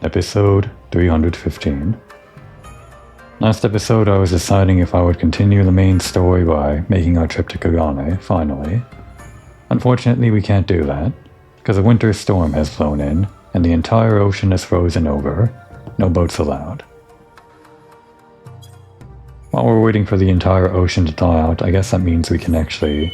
Episode 315. Last episode I was deciding if I would continue the main story by making our trip to Kagane, finally. Unfortunately we can't do that, because a winter storm has blown in, and the entire ocean is frozen over. No boats allowed. While we're waiting for the entire ocean to thaw out, I guess that means we can actually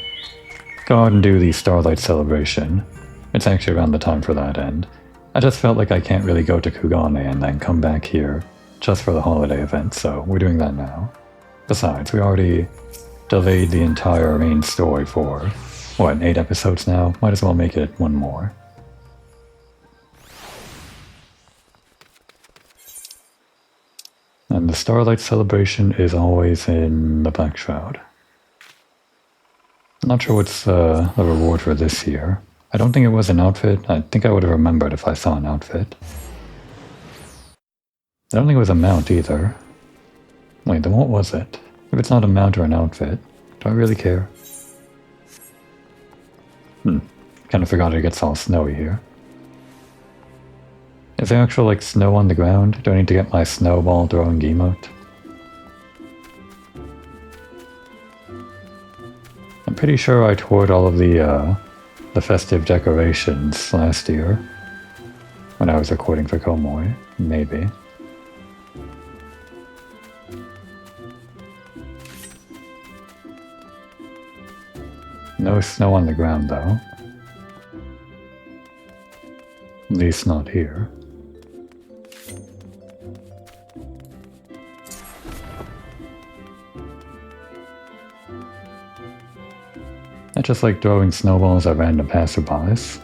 go out and do the Starlight celebration. It's actually around the time for that end. I just felt like I can't really go to Kugane and then come back here just for the holiday event, so we're doing that now. Besides, we already delayed the entire main story for, what, 8 episodes now? Might as well make it one more. And the Starlight celebration is always in the Black Shroud. I'm not sure what's the reward for this year. I don't think it was an outfit. I think I would have remembered if I saw an outfit. I don't think it was a mount either. Wait, then what was it? If it's not a mount or an outfit, do I really care? Kind of forgot it gets all snowy here. Is there actual, like, snow on the ground? Do I need to get my snowball throwing emote? I'm pretty sure I toured all of the festive decorations last year when I was recording for Komoy, maybe. No snow on the ground though. At least not here. I just like throwing snowballs at random passerbys.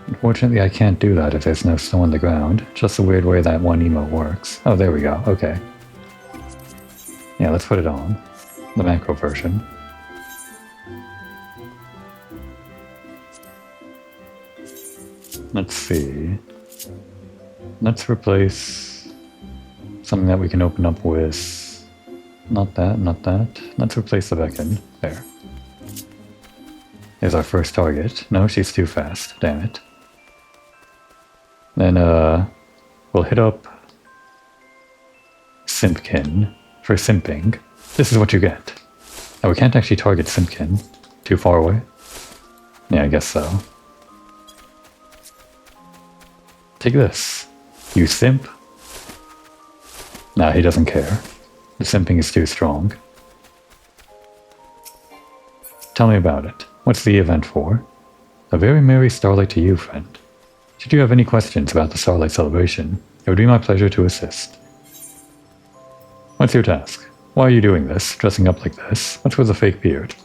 Unfortunately, I can't do that if there's no snow on the ground. Just the weird way that one emote works. Oh, there we go. Okay. Yeah, let's put it on. The macro version. Let's see. Let's replace something that we can open up with. Not that, not that. Let's replace the beacon. There. There's our first target. No, she's too fast. Damn it. Then, we'll hit up Simpkin for simping. This is what you get. Oh, we can't actually target Simpkin. Too far away? Yeah, I guess so. Take this. You simp. Nah, he doesn't care. The simping is too strong. Tell me about it. What's the event for? A very merry Starlight to you, friend. Should you have any questions about the Starlight celebration, it would be my pleasure to assist. What's your task? Why are you doing this, dressing up like this? What's with the fake beard?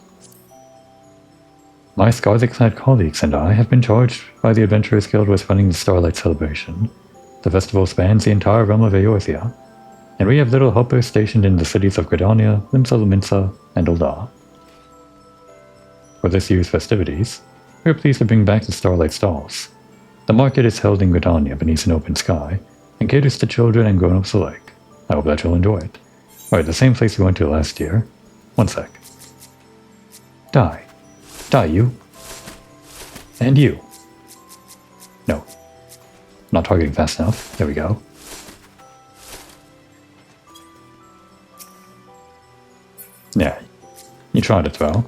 My scarlet-clad colleagues and I have been charged by the Adventurers Guild with running the Starlight celebration. The festival spans the entire realm of Eorzea, and we have little helpers stationed in the cities of Gridania, Limsa, and Ul'dah. For this year's festivities, we are pleased to bring back the Starlight stalls. The market is held in Gridania beneath an open sky, and caters to children and grown-ups alike. I hope that you'll enjoy it. Alright, the same place we went to last year. One sec. Die. Die, you. And you. No. Not targeting fast enough. There we go. Yeah, you tried to throw.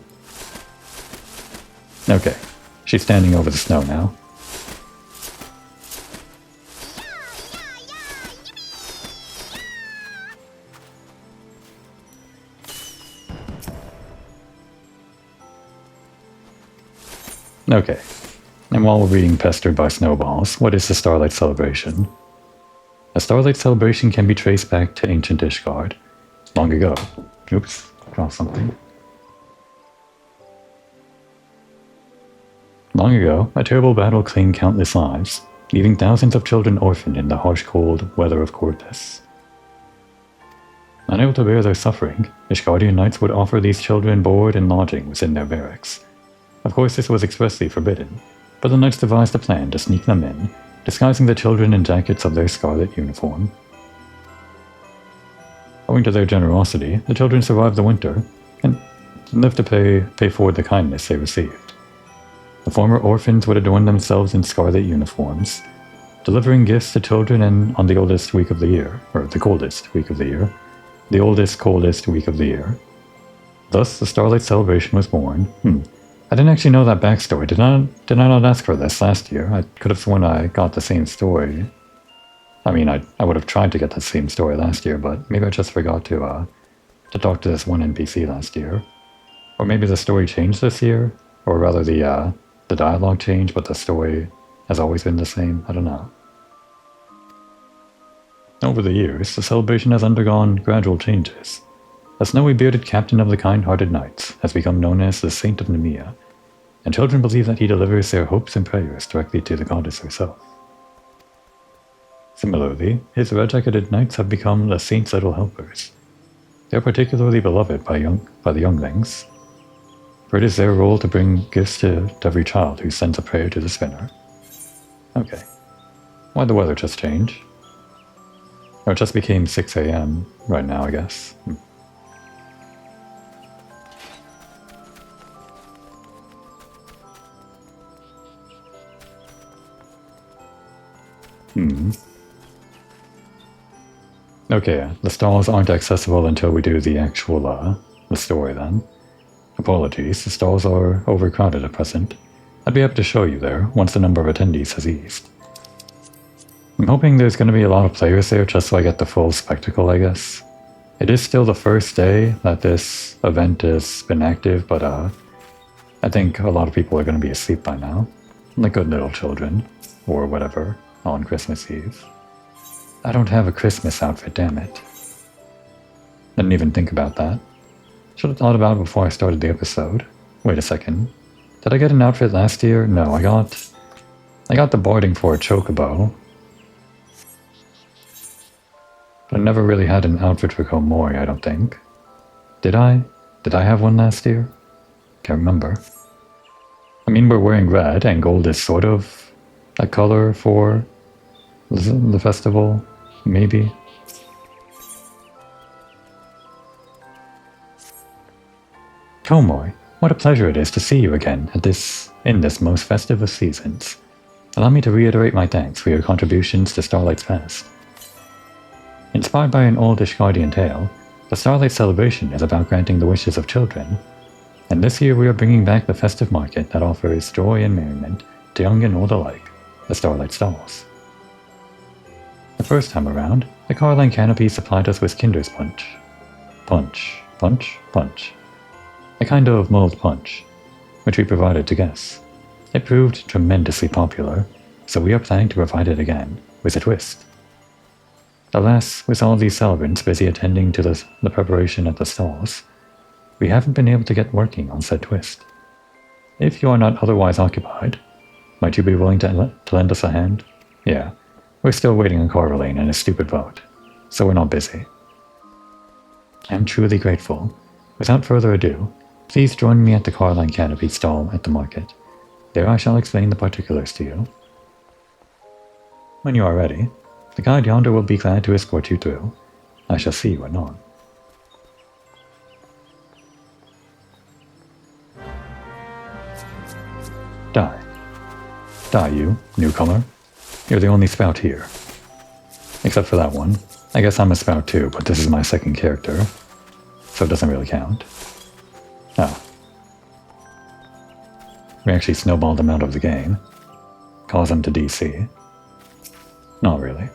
Okay, she's standing over the snow now. Okay, and while we're being pestered by snowballs, what is the Starlight celebration? A Starlight celebration can be traced back to ancient Ishgard, long ago. Oops. Draw something. Long ago, a terrible battle claimed countless lives, leaving thousands of children orphaned in the harsh cold weather of Corpus. Unable to bear their suffering, Ishgardian knights would offer these children board and lodging within their barracks. Of course this was expressly forbidden, but the knights devised a plan to sneak them in, disguising the children in jackets of their scarlet uniform. Owing to their generosity, the children survived the winter, and lived to pay forward the kindness they received. The former orphans would adorn themselves in scarlet uniforms, delivering gifts to children and on the oldest week of the year, or the coldest week of the year, the oldest, coldest week of the year. Thus, the Starlight celebration was born. I didn't actually know that backstory. Did I not ask for this last year? I could have sworn I got the same story. I mean, I would have tried to get the same story last year, but maybe I just forgot to talk to this one NPC last year. Or maybe the story changed this year, or rather the dialogue changed, but the story has always been the same. I don't know. Over the years, the celebration has undergone gradual changes. A snowy-bearded captain of the kind-hearted knights has become known as the Saint of Nemea, and children believe that he delivers their hopes and prayers directly to the goddess herself. Similarly, his red-jacketed knights have become the Saint's little helpers. They are particularly beloved by the younglings, for it is their role to bring gifts to every child who sends a prayer to the spinner. Okay. Why'd the weather just change? Or it just became 6 AM right now, I guess. Okay, the stalls aren't accessible until we do the actual, the story then. Apologies, the stalls are overcrowded at present. I'd be happy to show you there, once the number of attendees has eased. I'm hoping there's going to be a lot of players there just so I get the full spectacle, I guess. It is still the first day that this event has been active, but I think a lot of people are going to be asleep by now. Like good little children, or whatever, on Christmas Eve. I don't have a Christmas outfit, damn it. Didn't even think about that. Should have thought about it before I started the episode. Wait a second. Did I get an outfit last year? No, I got the boarding for a chocobo. But I never really had an outfit for Komori, I don't think. Did I? Did I have one last year? Can't remember. I mean, we're wearing red, and gold is sort of a color for the festival, maybe. Komori, what a pleasure it is to see you again in this most festive of seasons. Allow me to reiterate my thanks for your contributions to Starlight's past. Inspired by an old Ishgardian tale, the Starlight celebration is about granting the wishes of children, and this year we are bringing back the festive market that offers joy and merriment to young and old alike, the Starlight Stalls. The first time around, the Carline Canopy supplied us with Kinder's Punch. Punch. A kind of mulled punch, which we provided to guests. It proved tremendously popular, so we are planning to provide it again, with a twist. Alas, with all these celebrants busy attending to the preparation at the stalls, we haven't been able to get working on said twist. If you are not otherwise occupied, might you be willing to lend us a hand? Yeah, we're still waiting on Corvaline and his stupid vote, so we're not busy. I'm truly grateful. Without further ado, please join me at the Carline Canopy stall at the market. There I shall explain the particulars to you. When you are ready, the guide yonder will be glad to escort you through. I shall see you anon. Die, you, newcomer. You're the only spout here. Except for that one. I guess I'm a spout too, but this is my second character, so it doesn't really count. Oh. We actually snowballed him out of the game. Cause him to DC. Not really.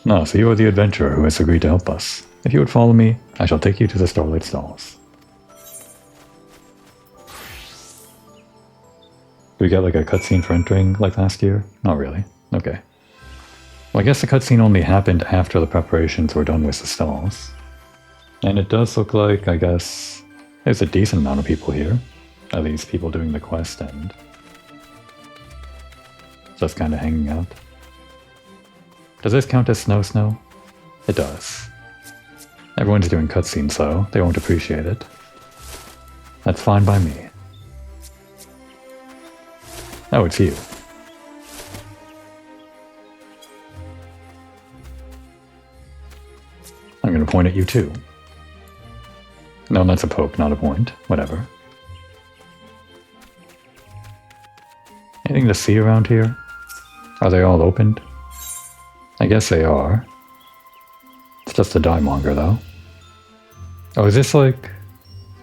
No, so you are the adventurer who has agreed to help us. If you would follow me, I shall take you to the Starlight Stalls. Do we get like a cutscene for entering like last year? Not really. Okay. Well, I guess the cutscene only happened after the preparations were done with the stalls. And it does look like, I guess, there's a decent amount of people here. At least people doing the quest and just kind of hanging out. Does this count as snow? It does. Everyone's doing cutscenes though, they won't appreciate it. That's fine by me. Oh, it's you. I'm gonna point at you too. No, that's a poke, not a point. Whatever. Anything to see around here? Are they all opened? I guess they are. It's just a dye monger though. Oh, is this like...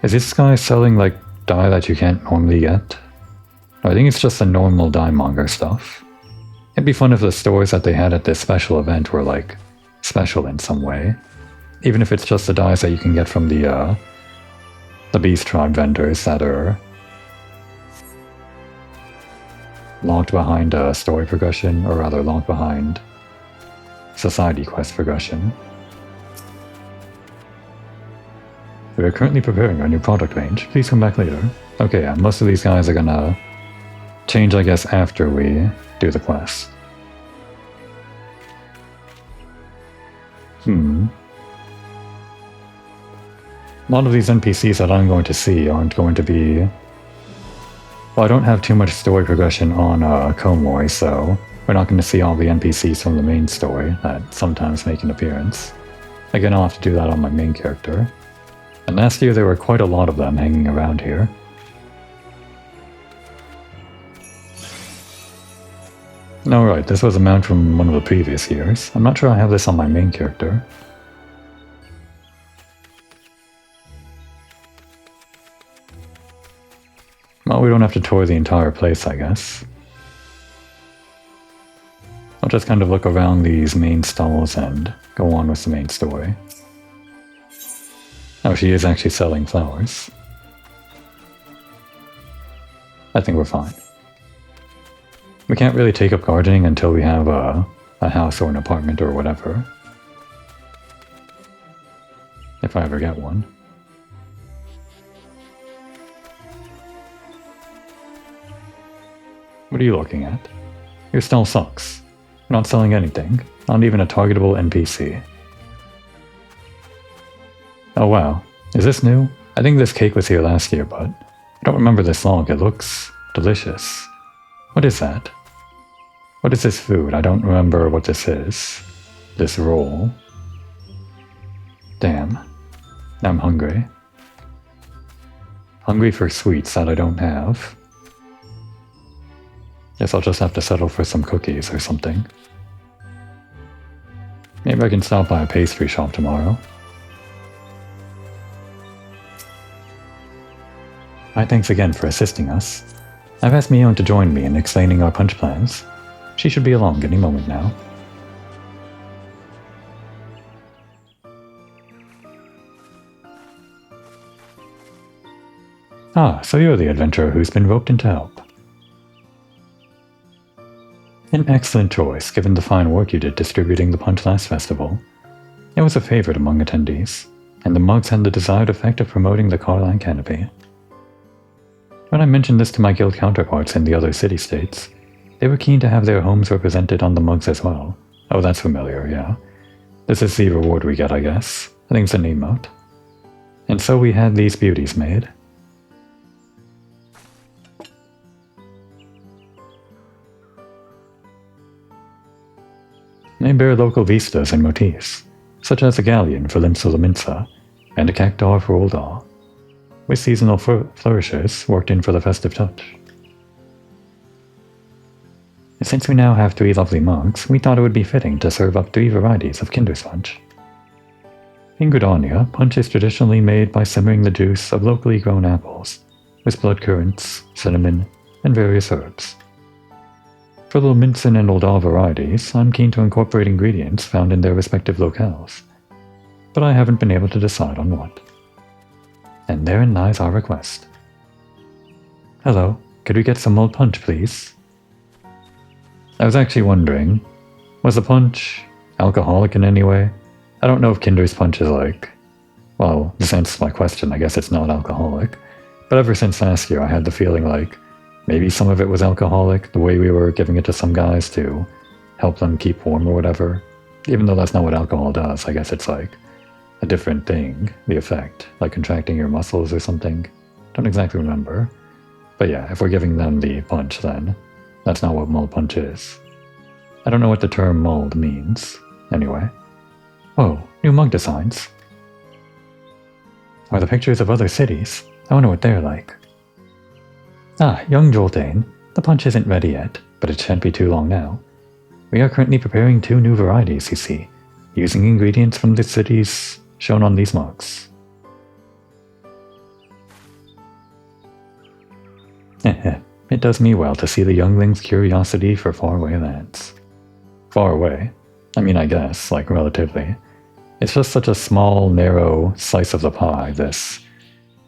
Is this guy selling like dye that you can't normally get? I think it's just the normal dye monger stuff. It'd be fun if the stores that they had at this special event were like special in some way. Even if it's just the dyes that you can get from the Beast Tribe vendors that are locked behind story progression, or rather locked behind society quest progression. We are currently preparing our new product range. Please come back later. Okay, yeah, most of these guys are gonna change, I guess, after we do the quest. A lot of these NPCs that I'm going to see aren't going to be... Well, I don't have too much story progression on Komoi, so we're not going to see all the NPCs from the main story that sometimes make an appearance. Again, I'll have to do that on my main character. And last year there were quite a lot of them hanging around here. Alright, this was a mount from one of the previous years. I'm not sure I have this on my main character. Well, we don't have to tour the entire place, I guess. I'll just kind of look around these main stalls and go on with the main story. Oh, she is actually selling flowers. I think we're fine. We can't really take up gardening until we have a house or an apartment or whatever. If I ever get one. What are you looking at? Your stall sucks. We're not selling anything. Not even a targetable NPC. Oh wow. Is this new? I think this cake was here last year, but I don't remember this log. It looks delicious. What is that? What is this food? I don't remember what this is. This roll. Damn. Now I'm hungry. Hungry for sweets that I don't have. Guess I'll just have to settle for some cookies or something. Maybe I can stop by a pastry shop tomorrow. Hi, thanks again for assisting us. I've asked Mion to join me in explaining our punch plans. She should be along any moment now. Ah, so you're the adventurer who's been roped in to help. An excellent choice, given the fine work you did distributing the punch last festival. It was a favorite among attendees, and the mugs had the desired effect of promoting the Carline canopy. When I mentioned this to my guild counterparts in the other city-states, they were keen to have their homes represented on the mugs as well. Oh, that's familiar, yeah. This is the reward we get, I guess. I think it's an emote. And so we had these beauties made. They bear local vistas and motifs, such as a galleon for Limsa Laminsa, and a cactar for Uldaw, with seasonal flourishes worked in for the festive touch. Since we now have 3 lovely mugs, we thought it would be fitting to serve up 3 varieties of Kinder's punch. In Gridania, punch is traditionally made by simmering the juice of locally grown apples, with blood currants, cinnamon, and various herbs. For the Minson and Uldaw varieties, I'm keen to incorporate ingredients found in their respective locales, but I haven't been able to decide on what. And therein lies our request. Hello, could we get some mulled punch, please? I was actually wondering, was the punch alcoholic in any way? I don't know if Kinder's punch is like... Well, this answers my question, I guess it's not alcoholic. But ever since last year I had the feeling like maybe some of it was alcoholic, the way we were giving it to some guys to help them keep warm or whatever. Even though that's not what alcohol does, I guess it's like a different thing, the effect, like contracting your muscles or something. Don't exactly remember. But yeah, if we're giving them the punch then, that's not what mulled punch is. I don't know what the term mulled means. Anyway. Oh, new mug designs. Are the pictures of other cities? I wonder what they're like. Ah, young Joltane. The punch isn't ready yet, but it shan't be too long now. We are currently preparing 2 new varieties, you see, using ingredients from the cities shown on these marks. It does me well to see the youngling's curiosity for faraway lands. Far away? I mean, I guess, like, relatively. It's just such a small, narrow slice of the pie, this.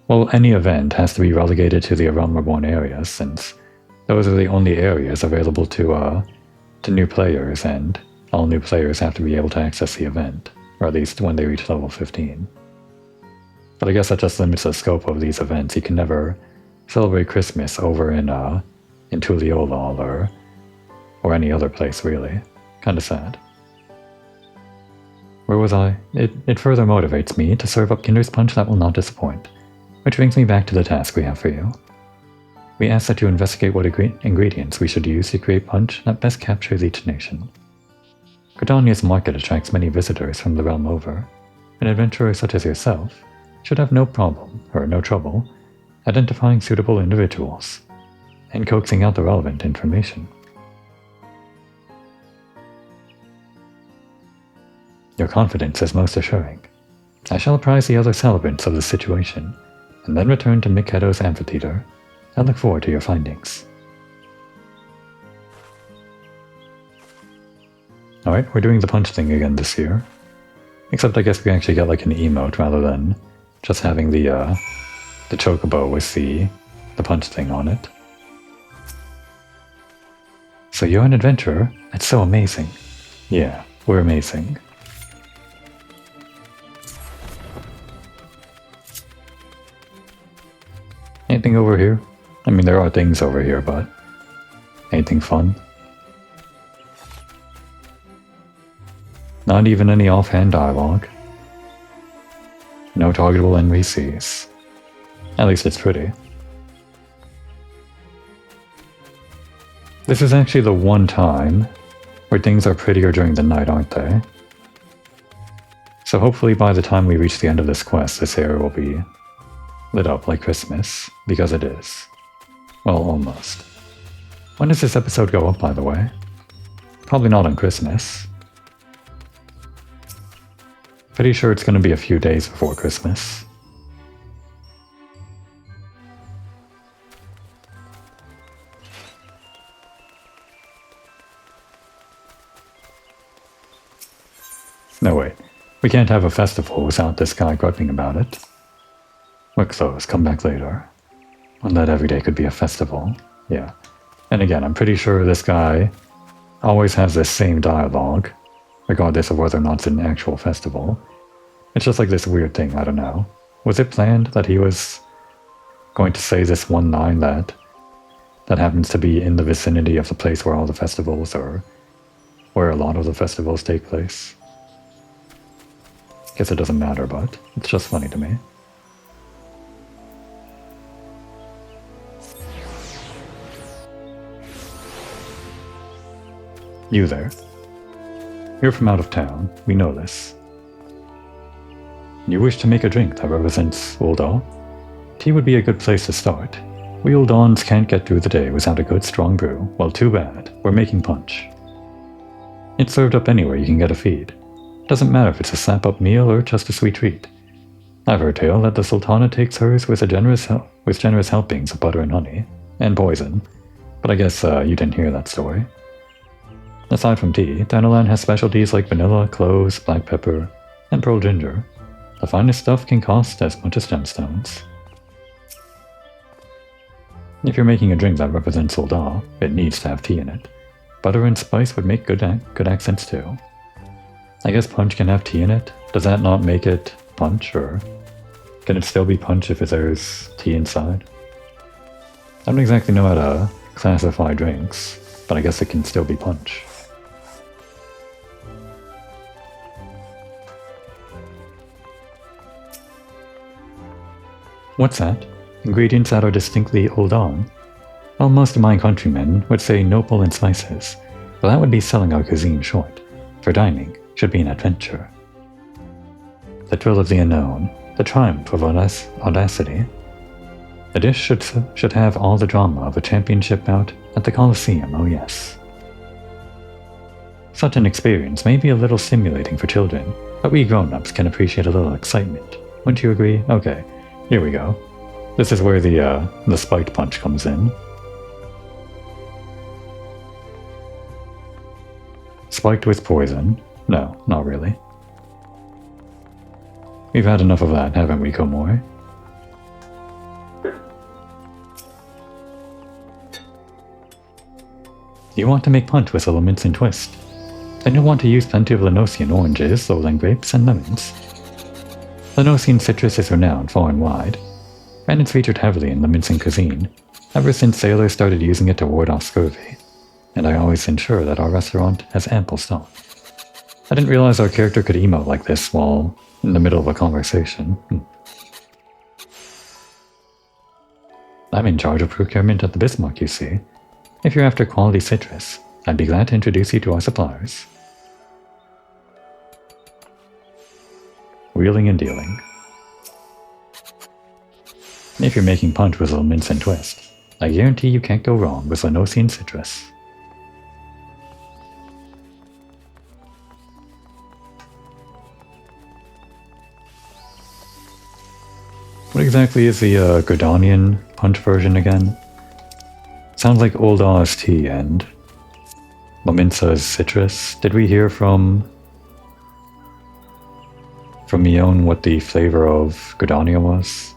Well, any event has to be relegated to the Realm Reborn areas, since those are the only areas available to new players, and all new players have to be able to access the event, or at least when they reach level 15. But I guess that just limits the scope of these events. You can never celebrate Christmas over in Tuliolol or any other place, really. Kinda sad. Where was I? It further motivates me to serve up Kinder's Punch that will not disappoint. Which brings me back to the task we have for you. We ask that you investigate what ingredients we should use to create punch that best captures each nation. Gridania's market attracts many visitors from the realm over, and adventurers such as yourself should have no problem, or no trouble, identifying suitable individuals, and coaxing out the relevant information. Your confidence is most assuring. I shall apprise the other celebrants of the situation, and then return to Mikedo's amphitheater. I look forward to your findings. Alright, we're doing the punch thing again this year. Except I guess we actually get like an emote rather than just having the chocobo with the punch thing on it. So you're an adventurer? That's so amazing. Yeah, we're amazing. Anything over here? I mean, there are things over here, but anything fun? Not even any offhand dialogue. No targetable NPCs. At least it's pretty. This is actually the one time where things are prettier during the night, aren't they? So hopefully by the time we reach the end of this quest, this area will be lit up like Christmas, because it is. Well, almost. When does this episode go up, by the way? Probably not on Christmas. Pretty sure it's going to be a few days before Christmas. No, wait. We can't have a festival without this guy griping about it. We're closed. Come back later. One that every day could be a festival. Yeah. And again, I'm pretty sure this guy always has this same dialogue, regardless of whether or not it's an actual festival. It's just like this weird thing, I don't know. Was it planned that he was going to say this one line that happens to be in the vicinity of the place where all the festivals, or where a lot of the festivals take place? Guess it doesn't matter, but it's just funny to me. You there. You're from out of town, we know this. You wish to make a drink that represents Ul'dah? Tea would be a good place to start. We Uldahns can't get through the day without a good strong brew. Well, too bad. We're making punch. It's served up anywhere you can get a feed. Doesn't matter if it's a slap-up meal or just a sweet treat. I've heard tale that the Sultana takes hers with generous helpings of butter and honey, and poison, but I guess you didn't hear that story. Aside from tea, Danalan has specialties like vanilla, cloves, black pepper, and pearl ginger. The finest stuff can cost as much as gemstones. If you're making a drink that represents Ul'dah, it needs to have tea in it. Butter and spice would make good accents too. I guess punch can have tea in it. Does that not make it punch, or can it still be punch if there's tea inside? I don't exactly know how to classify drinks, but I guess it can still be punch. What's that? Ingredients that are distinctly Ul'dah? Well, most of my countrymen would say nopal and spices, but that would be selling our cuisine short. For dining, should be an adventure. The thrill of the unknown, the triumph of audacity. The dish should have all the drama of a championship bout at the Colosseum, oh yes. Such an experience may be a little stimulating for children, but we grown-ups can appreciate a little excitement. Wouldn't you agree? Okay, here we go. This is where the spiked punch comes in. Spiked with poison? No, not really. We've had enough of that, haven't we, Komori? You want to make punch with elements and twist. Then you'll want to use plenty of Lenosian oranges, lowland grapes, and lemons. Lenosian citrus is renowned far and wide, and it's featured heavily in the mincing cuisine, ever since sailors started using it to ward off scurvy, and I always ensure that our restaurant has ample stock. I didn't realize our character could emote like this while in the middle of a conversation. I'm in charge of procurement at the Bismarck, you see. If you're after quality citrus, I'd be glad to introduce you to our suppliers. Wheeling and dealing. If you're making punch with little mince and twist, I guarantee you can't go wrong with Lenosian citrus. What exactly is the Gordonian punch version again? Sounds like Old Oz tea and Lominsa's citrus. Did we hear from Mion what the flavor of Gordonia was?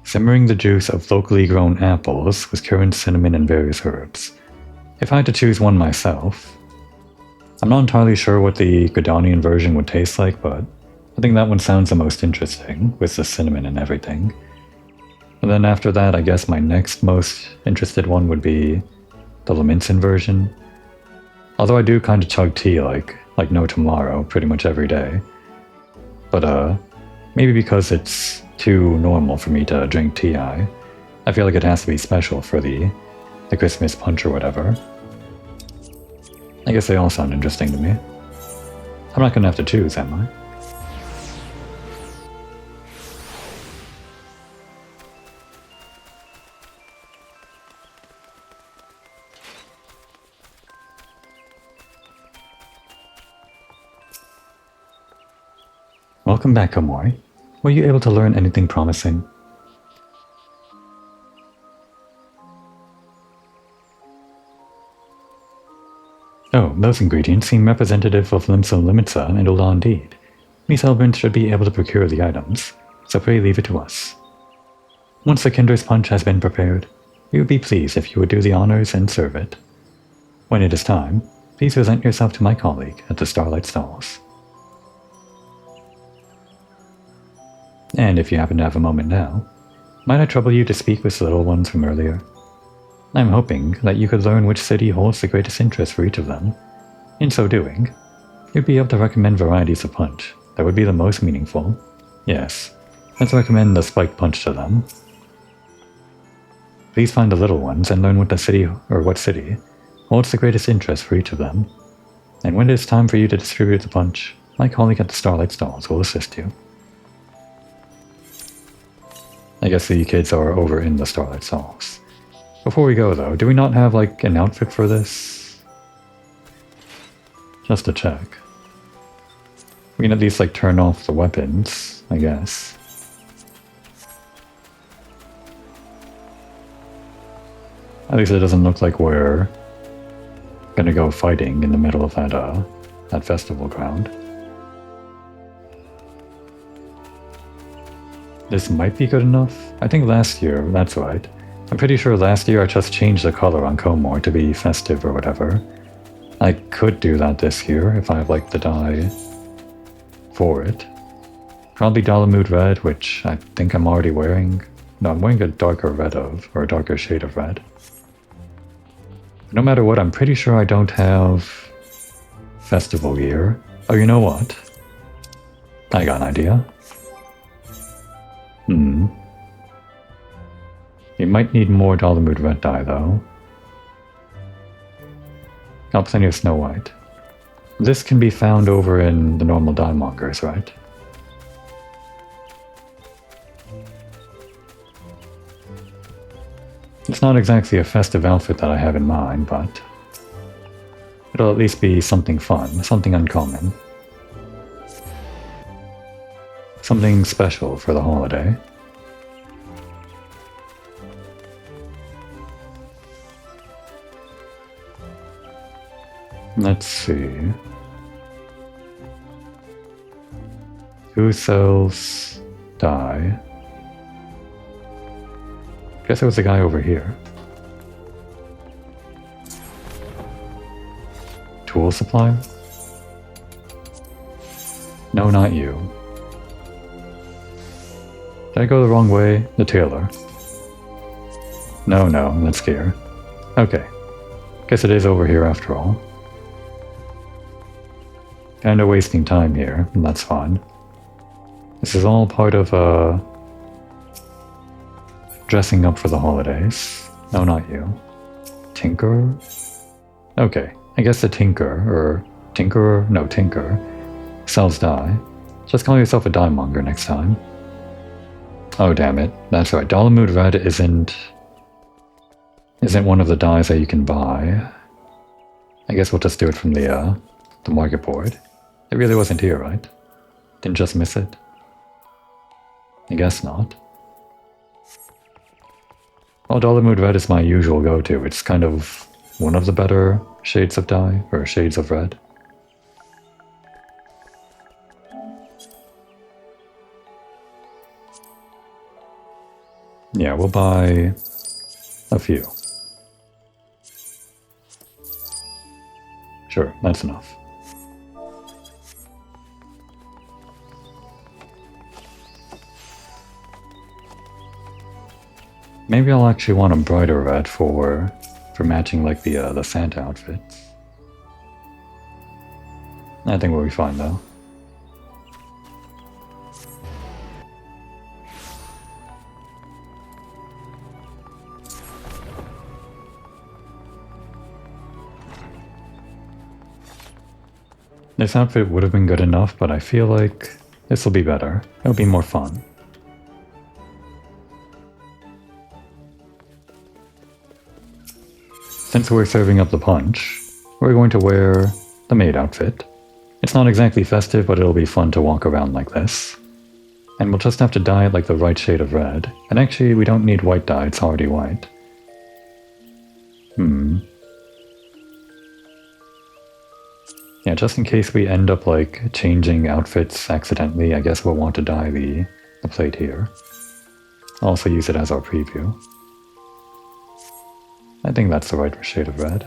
Simmering the juice of locally grown apples with currant, cinnamon, and various herbs. If I had to choose one myself, I'm not entirely sure what the Gordonian version would taste like, but I think that one sounds the most interesting, with the cinnamon and everything. And then after that, I guess my next most interested one would be the Leminson version. Although I do kind of chug tea like no tomorrow, pretty much every day. But maybe because it's too normal for me to drink tea, I feel like it has to be special for the Christmas punch or whatever. I guess they all sound interesting to me. I'm not gonna have to choose, am I? Welcome back, Komori. Were you able to learn anything promising? Oh, those ingredients seem representative of Limsa Limitsa and Ola indeed. These elements should be able to procure the items, so pray leave it to us. Once the Kinder's punch has been prepared, we would be pleased if you would do the honors and serve it. When it is time, please present yourself to my colleague at the Starlight stalls. And if you happen to have a moment now, might I trouble you to speak with the little ones from earlier? I'm hoping that you could learn which city holds the greatest interest for each of them. In so doing, you'd be able to recommend varieties of punch that would be the most meaningful. Yes, let's recommend the spiked punch to them. Please find the little ones and learn what city holds the greatest interest for each of them. And when it is time for you to distribute the punch, my colleague at the Starlight stalls will assist you. I guess the kids are over in the Starlight stalls. Before we go though, do we not have like an outfit for this? Just to check. We can at least like turn off the weapons, I guess. At least it doesn't look like we're gonna go fighting in the middle of that festival ground. This might be good enough. I think last year, that's right. I'm pretty sure last year I just changed the color on Komor to be festive or whatever. I could do that this year if I have like the dye for it. Probably Dalamud Red, which I think I'm already wearing. No, I'm wearing a darker red or a darker shade of red. No matter what, I'm pretty sure I don't have festival gear. Oh, you know what? I got an idea. You might need more Dalamud Red dye, though. Got plenty of Snow White. This can be found over in the normal dye mongers, right? It's not exactly a festive outfit that I have in mind, but it'll at least be something fun, something uncommon. Something special for the holiday. Let's see. Who sells dye? Guess it was the guy over here. Tool supply? No, not you. Did I go the wrong way? The tailor. No, that's here. Okay. Guess it is over here after all. Kinda wasting time here, and that's fine. This is all part of, dressing up for the holidays. No, not you. Tinker? Okay, I guess the tinker, tinker, sells dye. Just call yourself a dye monger next time. Oh, damn it. That's right, Dalamud Red isn't one of the dyes that you can buy. I guess we'll just do it from the market board. It really wasn't here, right? Didn't just miss it? I guess not. Well, Dalamud Red is my usual go-to. It's kind of one of the better shades of dye, or shades of red. Yeah, we'll buy a few. Sure, that's enough. Maybe I'll actually want a brighter red for matching like the Santa outfits. I think we'll be fine though. This outfit would have been good enough, but I feel like this will be better. It'll be more fun. Since we're serving up the punch, we're going to wear the maid outfit. It's not exactly festive, but it'll be fun to walk around like this. And we'll just have to dye it like the right shade of red. And actually, we don't need white dye, it's already white. Yeah, just in case we end up like changing outfits accidentally, I guess we'll want to dye the plate here. I'll also use it as our preview. I think that's the right shade of red.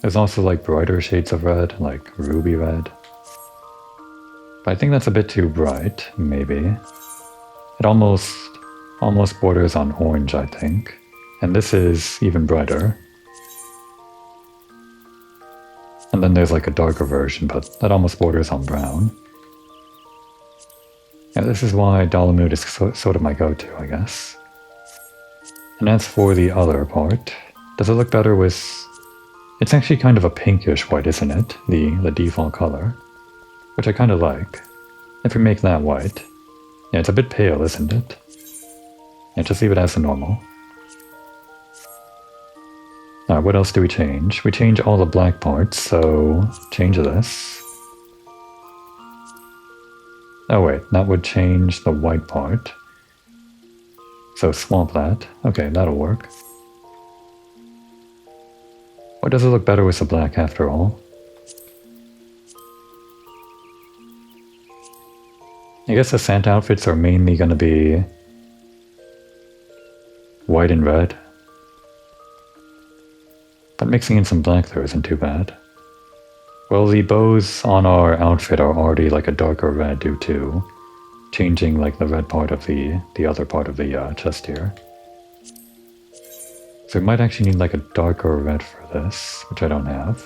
There's also like brighter shades of red, like ruby red. But I think that's a bit too bright, maybe. It almost borders on orange, I think. And this is even brighter. And then there's like a darker version, but that almost borders on brown. Yeah, this is why Dalamud is sort of my go-to, I guess. And as for the other part, does it look better with... It's actually kind of a pinkish white, isn't it? The default color. Which I kind of like. If we make that white. Yeah, it's a bit pale, isn't it? Yeah, just leave it as the normal. Alright, what else do we change? We change all the black parts, so change this. Oh wait, that would change the white part. So swap that. Okay, that'll work. Or does it look better with the black after all? I guess the Santa outfits are mainly going to be white and red. But mixing in some black there isn't too bad. Well, the bows on our outfit are already like a darker red due to changing like the red part of the other part of the chest here. So we might actually need like a darker red for this, which I don't have.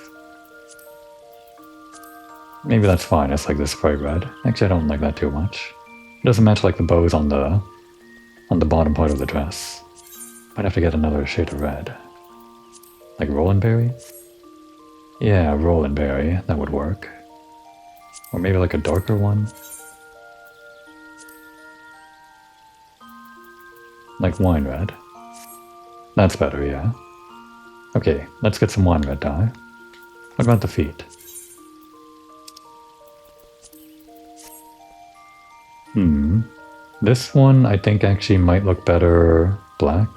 Maybe that's fine, it's like this bright red. Actually, I don't like that too much. It doesn't match like the bows on the bottom part of the dress. Might have to get another shade of red. Like Roland Berry? Yeah, Roland Berry, that would work. Or maybe like a darker one? Like wine red. That's better, yeah. Okay, let's get some one red dye. What about the feet? This one I think actually might look better black.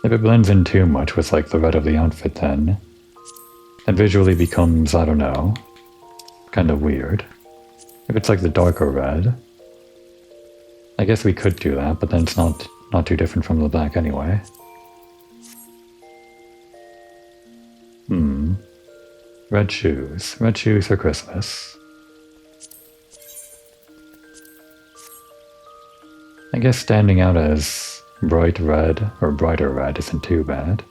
If it blends in too much with like the red of the outfit, then it visually becomes, I don't know, kind of weird. If it's like the darker red, I guess we could do that, but then it's not too different from the black anyway. Red shoes. Red shoes for Christmas. I guess standing out as bright red or brighter red isn't too bad.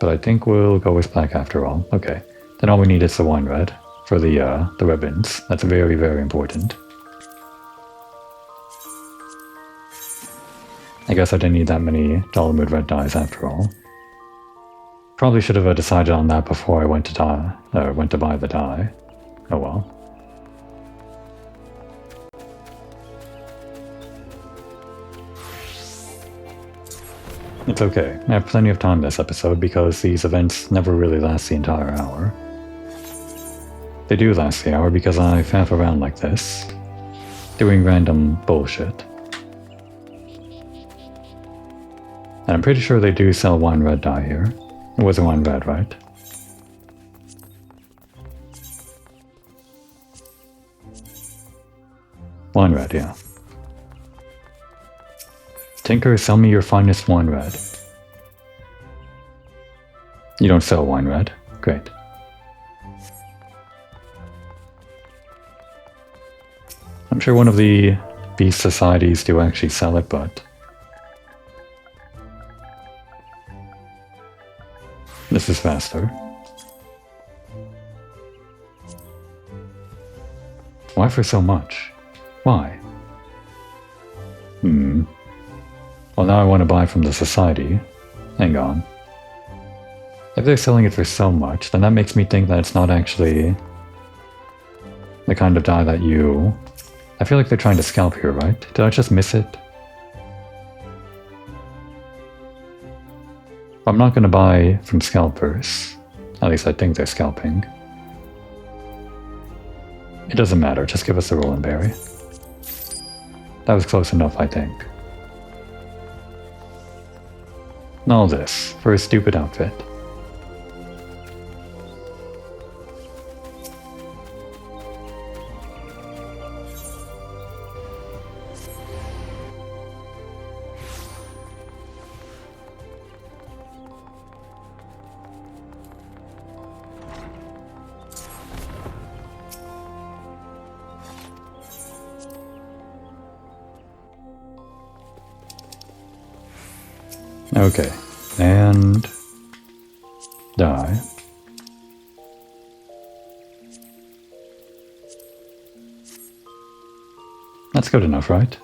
But I think we'll go with black after all. Okay. Then all we need is the wine red for the ribbons. That's very, very important. I guess I didn't need that many Dollar Mood red dyes after all. Probably should have decided on that before I went to buy the dye. Oh well. It's okay. I have plenty of time this episode because these events never really last the entire hour. They do last the hour because I faff around like this, doing random bullshit. And I'm pretty sure they do sell wine red dye here. It was a wine red, right? Wine red, yeah. Tinker, sell me your finest wine red. You don't sell wine red? Great. I'm sure one of the beast societies do actually sell it, but this is faster. Why for so much? Why? Well, now I want to buy from the society. Hang on. If they're selling it for so much, then that makes me think that it's not actually the kind of dye that you... I feel like they're trying to scalp here, right? Did I just miss it? I'm not going to buy from scalpers. At least I think they're scalping. It doesn't matter, just give us the Roland Berry. That was close enough, I think. All this for a stupid outfit. Okay, and dye. That's good enough, right?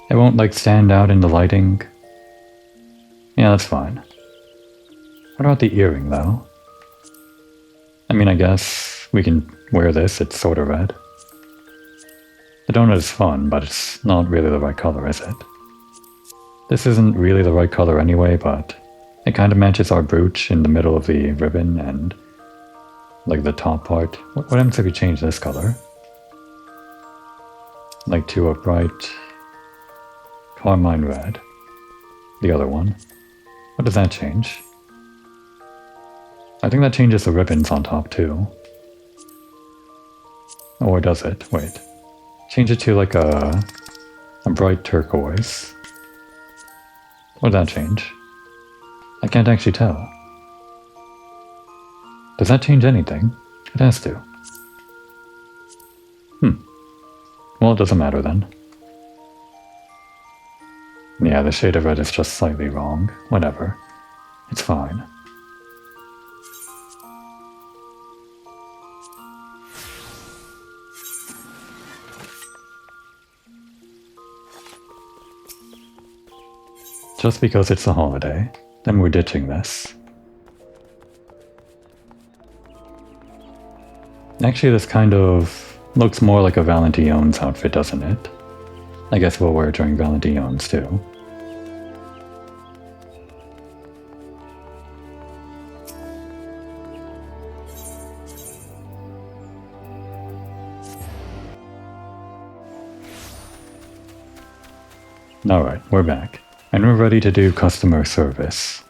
It won't like stand out in the lighting. Yeah, that's fine. What about the earring though? I mean, I guess we can wear this, it's sort of red. The donut is fun, but it's not really the right color, is it? This isn't really the right color anyway, but it kind of matches our brooch in the middle of the ribbon and like the top part. What happens if we change this color? Like to a bright carmine red. The other one. What does that change? I think that changes the ribbons on top too. Or does it? Wait. Change it to like a bright turquoise. What did that change? I can't actually tell. Does that change anything? It has to. Well, it doesn't matter then. Yeah, the shade of red is just slightly wrong. Whatever. It's fine. Just because it's a holiday, then we're ditching this. Actually, this kind of looks more like a Valentione's outfit, doesn't it? I guess we'll wear it during Valentione's too. Alright, we're back. And we're ready to do customer service.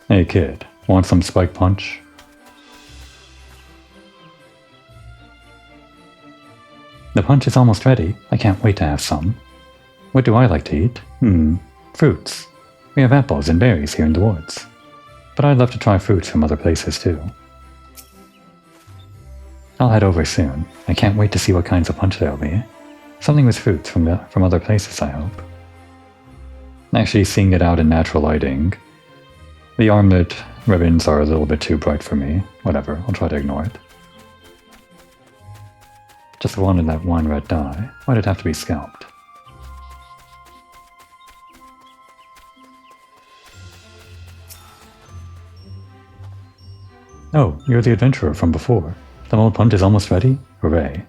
Hey kid, want some spike punch? The punch is almost ready. I can't wait to have some. What do I like to eat? Fruits. We have apples and berries here in the woods. But I'd love to try fruits from other places too. I'll head over soon. I can't wait to see what kinds of punch there'll be. Something with fruits from other places, I hope. Actually seeing it out in natural lighting. The armlet ribbons are a little bit too bright for me. Whatever, I'll try to ignore it. Just wanted that one red dye. Why'd it have to be scalped? Oh, you're the adventurer from before. The mold punch is almost ready? Hooray.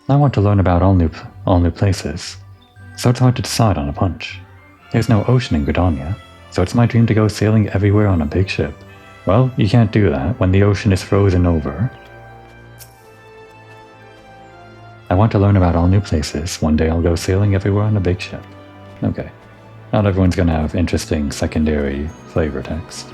I want to learn about all new places, so it's hard to decide on a punch. There's no ocean in Gridania, so it's my dream to go sailing everywhere on a big ship. Well, you can't do that when the ocean is frozen over. I want to learn about all new places. One day I'll go sailing everywhere on a big ship. Okay. Not everyone's gonna have interesting secondary flavor text.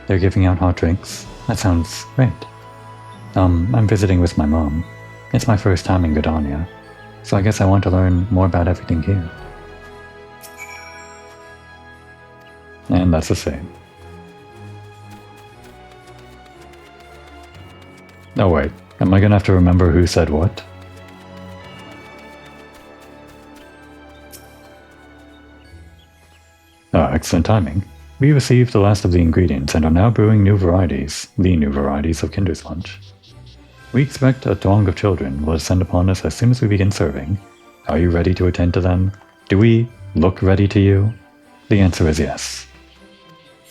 They're giving out hot drinks. That sounds great. I'm visiting with my mom. It's my first time in Gridania, so I guess I want to learn more about everything here. And that's the same. Oh wait, am I gonna have to remember who said what? Excellent timing. We received the last of the ingredients and are now brewing new varieties, the new varieties of Kinder's Punch. We expect a throng of children will descend upon us as soon as we begin serving. Are you ready to attend to them? Do we look ready to you? The answer is yes.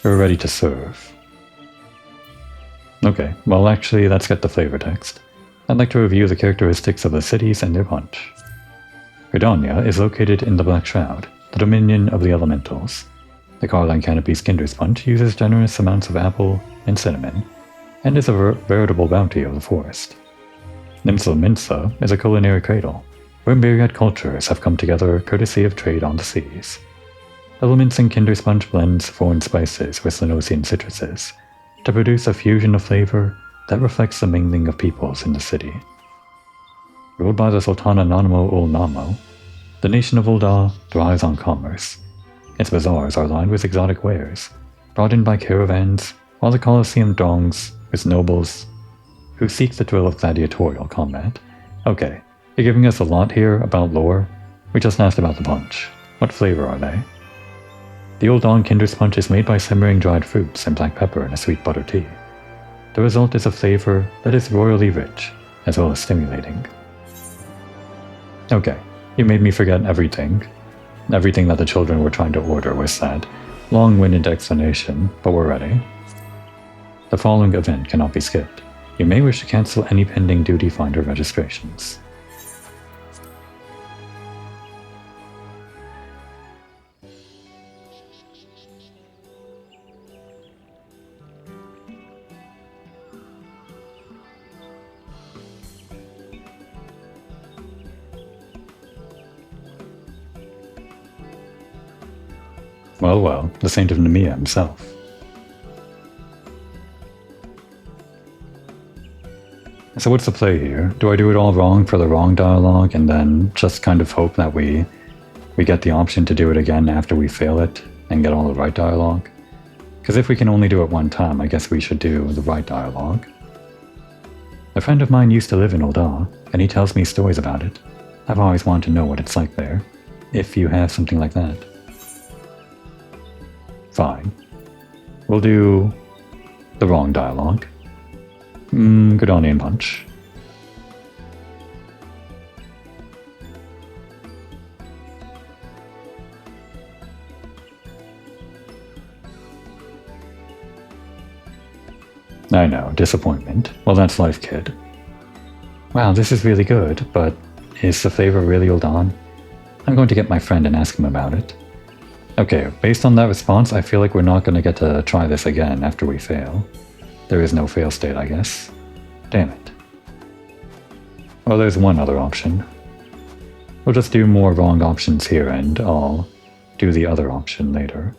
We're ready to serve. Okay, well actually let's get the flavor text. I'd like to review the characteristics of the cities and their punch. Gridania is located in the Black Shroud, the dominion of the elementals. The Carline Canopy's Kinder's Punch uses generous amounts of apple and cinnamon, and is a veritable bounty of the forest. Nimsla Minsa is a culinary cradle, where myriad cultures have come together courtesy of trade on the seas. Elements in Kinder's Punch blends foreign spices with Lenosian citruses to produce a fusion of flavor that reflects the mingling of peoples in the city. Ruled by the Sultana Nanamo ul Namo, the nation of Ul'dah thrives on commerce. Its bazaars are lined with exotic wares, brought in by caravans, while the Colosseum throngs with nobles who seek the thrill of gladiatorial combat. Okay, you're giving us a lot here about lore. We just asked about the punch. What flavor are they? The Old Dawn Kinder's Punch is made by simmering dried fruits and black pepper in a sweet butter tea. The result is a flavor that is royally rich, as well as stimulating. Okay, you made me forget everything. Everything that the children were trying to order was that long-winded explanation, but we're ready. The following event cannot be skipped. You may wish to cancel any pending duty finder registrations. Well, the Saint of Nemea himself. So what's the play here? Do I do it all wrong for the wrong dialogue and then just kind of hope that we get the option to do it again after we fail it and get all the right dialogue? Because if we can only do it one time, I guess we should do the right dialogue. A friend of mine used to live in Ul'dah, and he tells me stories about it. I've always wanted to know what it's like there, if you have something like that. Fine. We'll do the wrong dialogue. Gridanian Punch. I know, disappointment. Well, that's life, kid. Wow, this is really good, but is the flavor really Ul'dah? I'm going to get my friend and ask him about it. Okay, based on that response, I feel like we're not going to get to try this again after we fail. There is no fail state, I guess. Damn it. Well, there's one other option. We'll just do more wrong options here and I'll do the other option later.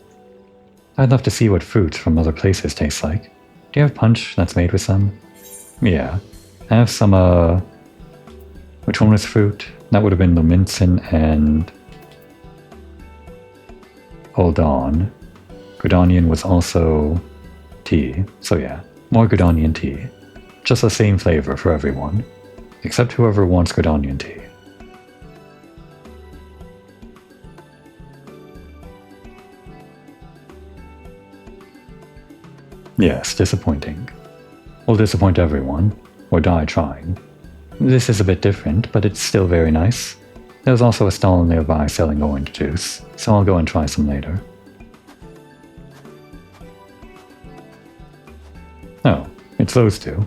I'd love to see what fruits from other places taste like. Do you have punch that's made with some? Yeah. I have some, which one was fruit? That would have been Luminsin and Ul'dah. Gridanian was also tea. So yeah, more Gridanian tea. Just the same flavor for everyone. Except whoever wants Gridanian tea. Yes, disappointing. We'll disappoint everyone, or die trying. This is a bit different, but it's still very nice. There's also a stall nearby selling orange juice, so I'll go and try some later. Oh, it's those two.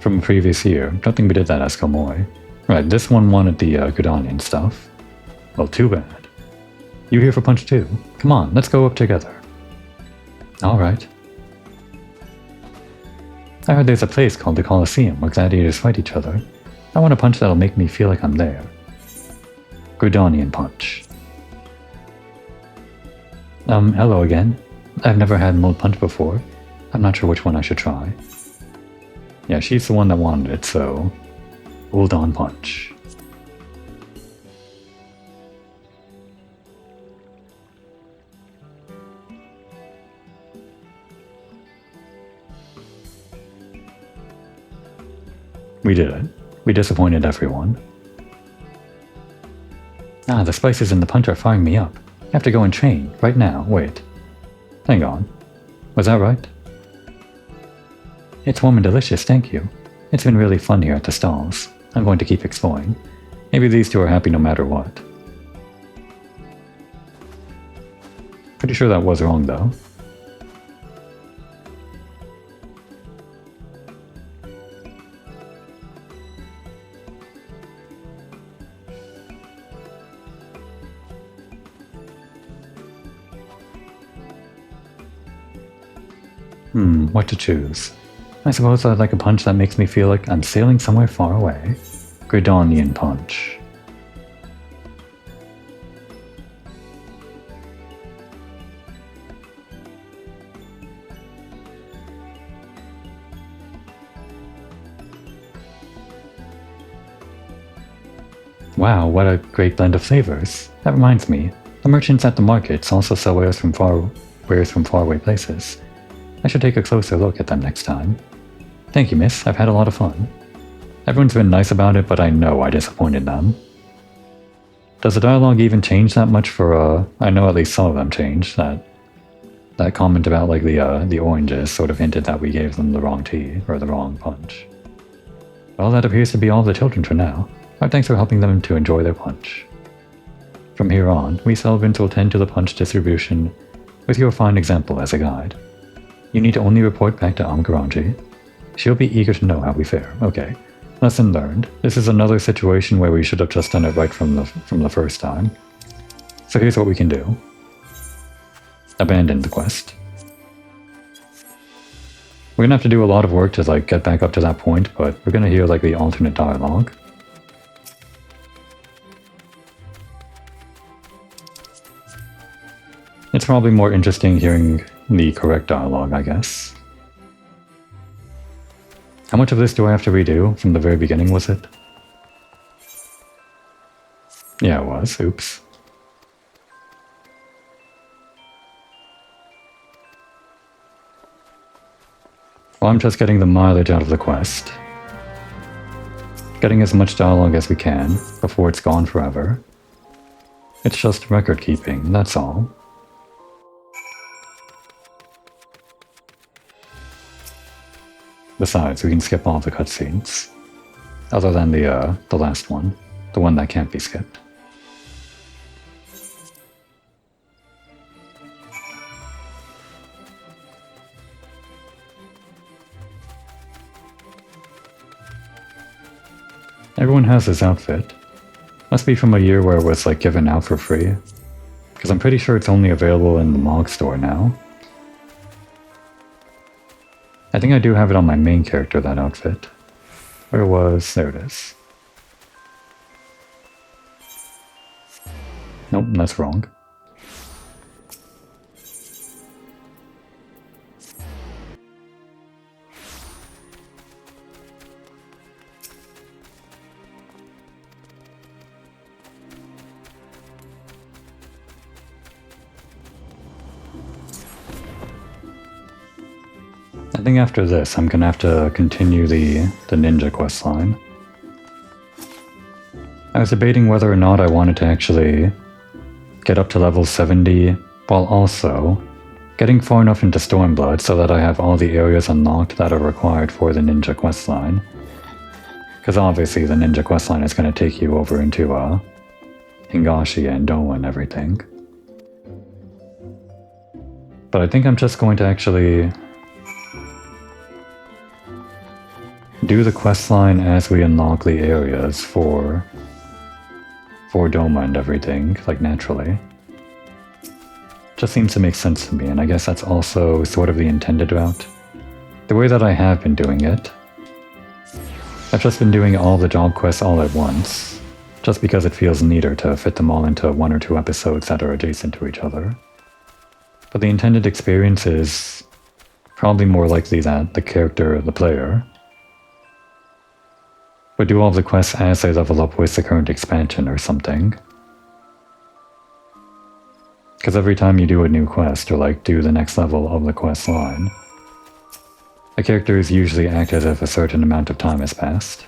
From the previous year, don't think we did that as Komoy. Right, this one wanted the Gridanian stuff. Well, too bad. You here for punch too? Come on, let's go up together. Alright. I heard there's a place called the Colosseum where gladiators fight each other. I want a punch that'll make me feel like I'm there. Gridanian punch. Hello again. I've never had mulled punch before. I'm not sure which one I should try. Yeah, she's the one that wanted it, so... Ul'dah punch. We did it. We disappointed everyone. Ah, the spices in the punch are firing me up. I have to go and train, right now. Wait. Hang on. Was that right? It's warm and delicious, thank you. It's been really fun here at the stalls. I'm going to keep exploring. Maybe these two are happy no matter what. Pretty sure that was wrong, though. What to choose? I suppose I'd like a punch that makes me feel like I'm sailing somewhere far away. Gridanian punch. Wow, what a great blend of flavors. That reminds me, the merchants at the markets also sell wares from faraway places. I should take a closer look at them next time. Thank you, miss. I've had a lot of fun. Everyone's been nice about it, but I know I disappointed them. Does the dialogue even change that much for, I know at least some of them changed. That comment about, like, the oranges sort of hinted that we gave them the wrong tea, or the wrong punch. Well, that appears to be all the children for now. Our thanks for helping them to enjoy their punch. From here on, we celebrants will tend to the punch distribution with your fine example as a guide. You need to only report back to Amkaranji. She'll be eager to know how we fare. Okay. Lesson learned. This is another situation where we should have just done it right from the first time. So here's what we can do. Abandon the quest. We're gonna have to do a lot of work to, like, get back up to that point, but we're gonna hear, like, the alternate dialogue. It's probably more interesting hearing the correct dialogue, I guess. How much of this do I have to redo? From the very beginning, was it? Yeah, it was. Oops. Well, I'm just getting the mileage out of the quest. Getting as much dialogue as we can before it's gone forever. It's just record keeping, that's all. Besides, we can skip all the cutscenes. Other than the last one. The one that can't be skipped. Everyone has this outfit. Must be from a year where it was like given out for free. Because I'm pretty sure it's only available in the MOG store now. I think I do have it on my main character, that outfit. Where was... there it is. Nope, that's wrong. I think after this, I'm gonna have to continue the ninja quest line. I was debating whether or not I wanted to actually get up to level 70, while also getting far enough into Stormblood so that I have all the areas unlocked that are required for the ninja quest line. Because obviously the ninja quest line is going to take you over into Hingashi and Doa and everything. But I think I'm just going to actually do the quest line as we unlock the areas for Doma and everything, like naturally. Just seems to make sense to me, and I guess that's also sort of the intended route. The way that I have been doing it, I've just been doing all the job quests all at once, just because it feels neater to fit them all into 1 or 2 episodes that are adjacent to each other. But the intended experience is probably more likely that the character, the player, would do all the quests as they level up with the current expansion or something. Because every time you do a new quest, or like do the next level of the quest line, the characters usually act as if a certain amount of time has passed.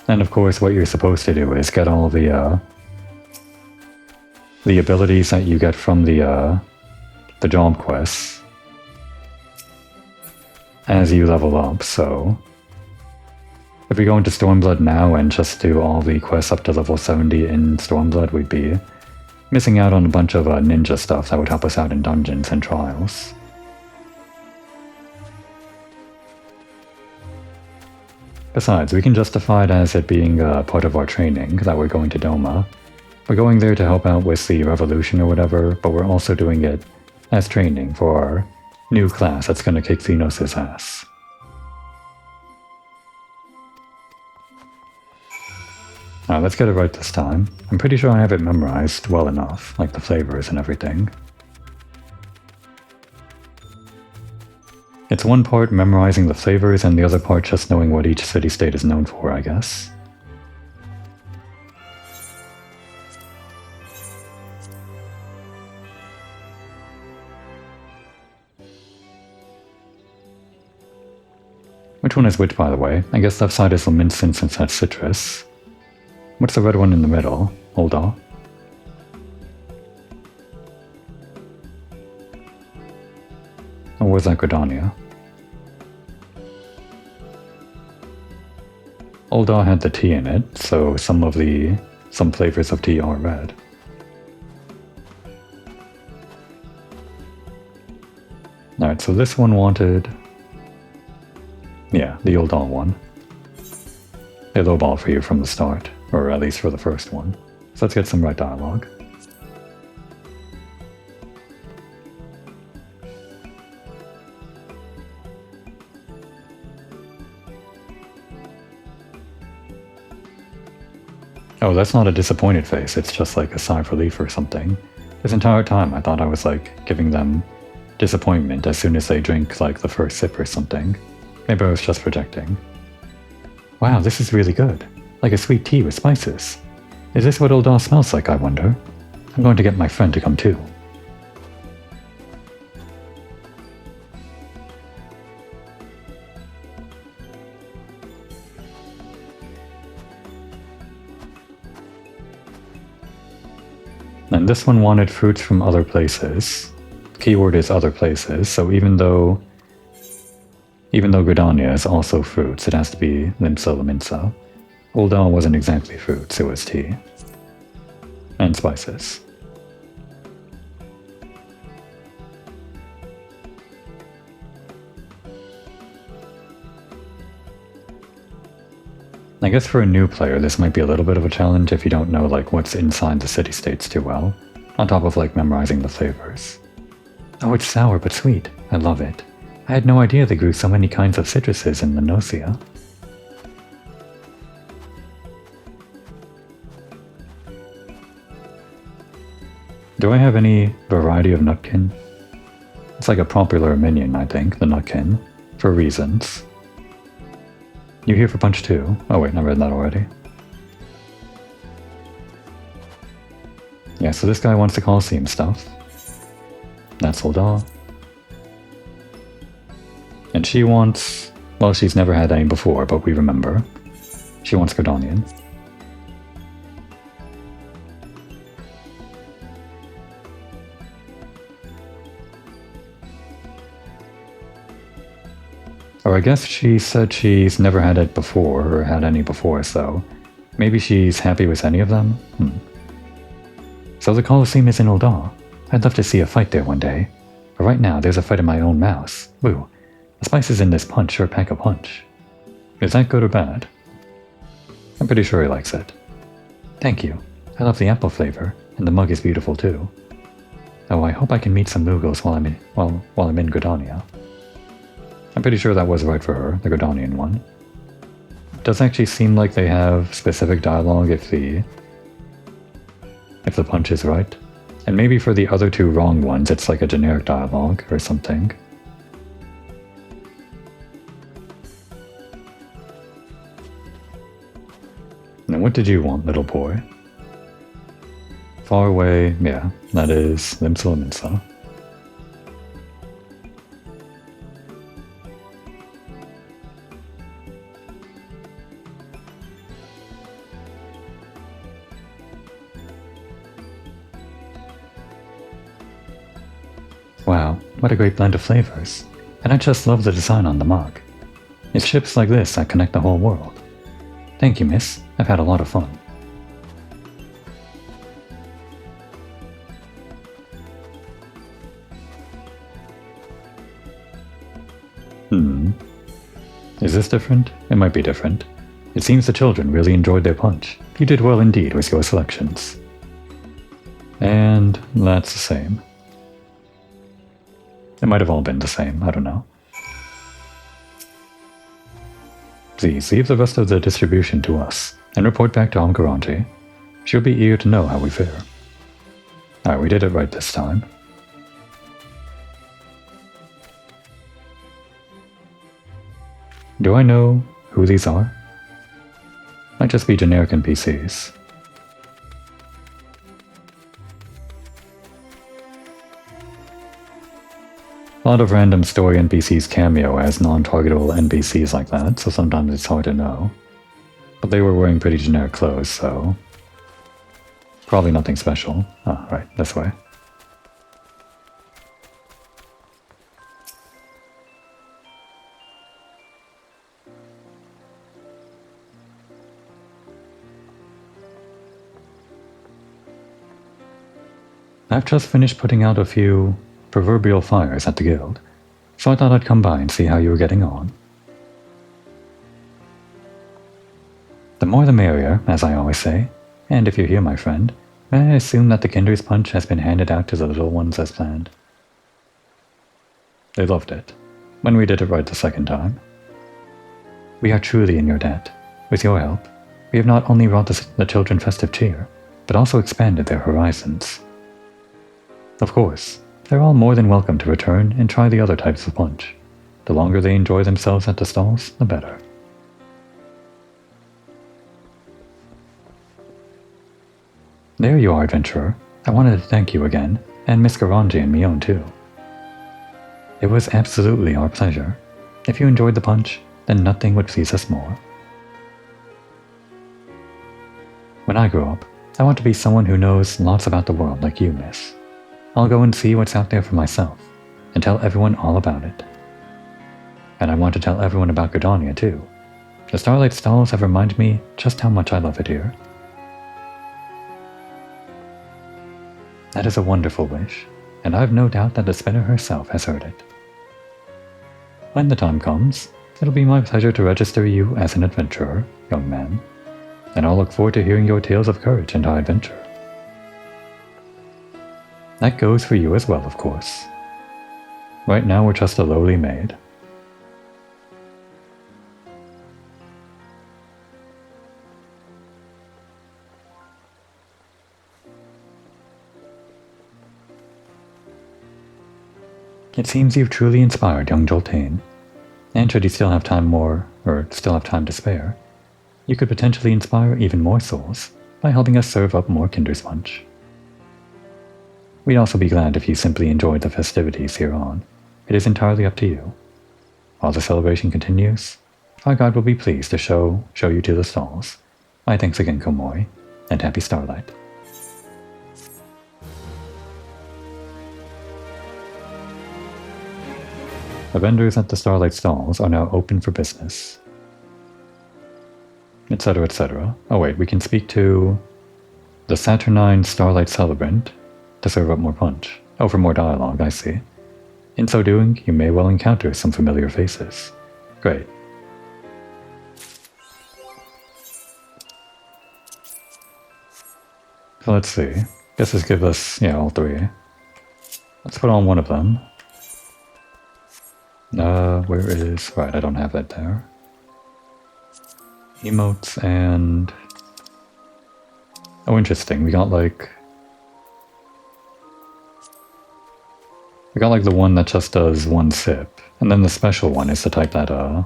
And of course what you're supposed to do is get all the abilities that you get from the job quests as you level up, so if we go into Stormblood now and just do all the quests up to level 70 in Stormblood, we'd be missing out on a bunch of ninja stuff that would help us out in dungeons and trials. Besides, we can justify it as it being part of our training that we're going to Doma. We're going there to help out with the revolution or whatever, but we're also doing it as training for our new class that's going to kick Xenos' ass. Alright, let's get it right this time. I'm pretty sure I have it memorized well enough, like the flavors and everything. It's one part memorizing the flavors and the other part just knowing what each city-state is known for, I guess. Which one is which, by the way? I guess left side is Lamintson since that's citrus. What's the red one in the middle? Hold on. Or was that Gridania? Ul'dah had the tea in it, so some flavors of tea are red. Alright, so this one wanted... yeah, the Ul'dah one. They lowball for you from the start, or at least for the first one. So let's get some right dialogue. Oh, that's not a disappointed face, it's just like a sigh of relief or something. This entire time I thought I was like giving them disappointment as soon as they drink like the first sip or something. Maybe I was just projecting. Wow, this is really good. Like a sweet tea with spices. Is this what Ul'dah smells like, I wonder? I'm going to get my friend to come too. And this one wanted fruits from other places. Keyword is other places, so even though Gridania is also fruits, it has to be Limsa Laminsa. Ul'dah wasn't exactly fruits, it was tea. And spices. I guess for a new player, this might be a little bit of a challenge if you don't know like what's inside the city-states too well, on top of like memorizing the flavors. Oh, it's sour but sweet. I love it. I had no idea they grew so many kinds of citruses in Minosia. Do I have any variety of nutkin? It's like a popular minion, I think, the nutkin, for reasons. You here for punch 2? Oh wait, I read that already. Yeah, so this guy wants the Colosseum stuff. That's Ul'dah. And she wants... well, she's never had any before, but we remember. She wants Gridanian. Or I guess she said she's never had it before, or had any before, so maybe she's happy with any of them? So the Colosseum is in Ul'dah. I'd love to see a fight there one day. But right now, there's a fight in my own mouse. Woo. The spices in this punch sure pack a punch. Is that good or bad? I'm pretty sure he likes it. Thank you. I love the apple flavor, and the mug is beautiful too. Oh, I hope I can meet some Moogles while I'm in Gridania. I'm pretty sure that was right for her, the Gridanian one. It does actually seem like they have specific dialogue if the punch is right. And maybe for the other two wrong ones, it's like a generic dialogue or something. Now what did you want, little boy? Far away, yeah, that is Limsa Laminsa. Wow, what a great blend of flavors. And I just love the design on the mug. It's ships like this that connect the whole world. Thank you, miss. I've had a lot of fun. Is this different? It might be different. It seems the children really enjoyed their punch. You did well indeed with your selections. And that's the same. It might have all been the same, I don't know. Please leave the rest of the distribution to us, and report back to Omkaranji. She'll be eager to know how we fare. Alright, we did it right this time. Do I know who these are? Might just be generic NPCs. A lot of random story NPCs cameo as non-targetable NPCs like that, so sometimes it's hard to know. But they were wearing pretty generic clothes, so... probably nothing special. Ah, right, this way. I've just finished putting out a few proverbial fires at the guild, so I thought I'd come by and see how you were getting on. The more the merrier, as I always say, and if you're here, my friend, may I assume that the Kinder's punch has been handed out to the little ones as planned? They loved it, when we did it right the second time. We are truly in your debt. With your help, we have not only brought the children festive cheer, but also expanded their horizons. Of course, they're all more than welcome to return and try the other types of punch. The longer they enjoy themselves at the stalls, the better. There you are, adventurer. I wanted to thank you again, and Miss Garanji and Mion too. It was absolutely our pleasure. If you enjoyed the punch, then nothing would please us more. When I grow up, I want to be someone who knows lots about the world like you, miss. I'll go and see what's out there for myself, and tell everyone all about it. And I want to tell everyone about Gridania too. The Starlight stalls have reminded me just how much I love it here. That is a wonderful wish, and I have no doubt that the spinner herself has heard it. When the time comes, it'll be my pleasure to register you as an adventurer, young man, and I'll look forward to hearing your tales of courage and high adventure. That goes for you as well, of course. Right now we're just a lowly maid. It seems you've truly inspired young Joltain, and should you still have time to spare, you could potentially inspire even more souls by helping us serve up more Kinder's Punch. We'd also be glad if you simply enjoyed the festivities here on. It is entirely up to you. While the celebration continues, our guide will be pleased to show you to the stalls. My thanks again, Komori, and happy Starlight. The vendors at the Starlight stalls are now open for business. Etc., etc. Oh wait, we can speak to the Saturnine Starlight Celebrant to serve up more punch. Oh, for more dialogue, I see. In so doing, you may well encounter some familiar faces. Great. So let's see. Guess this gives us, yeah, all three. Let's put on one of them. Where is... Right, I don't have that there. Emotes and... Oh, interesting. We got like the one that just does one sip. And then the special one is the type that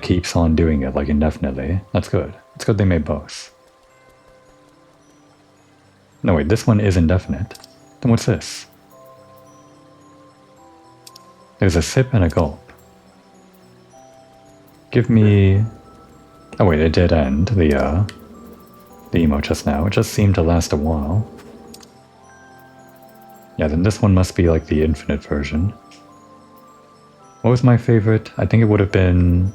keeps on doing it, like, indefinitely. That's good. It's good they made both. No, wait, this one is indefinite. Then what's this? There's a sip and a gulp. Give me... Oh wait, it did end, the emote just now. It just seemed to last a while. Yeah, then this one must be like the infinite version. What was my favorite? I think it would have been...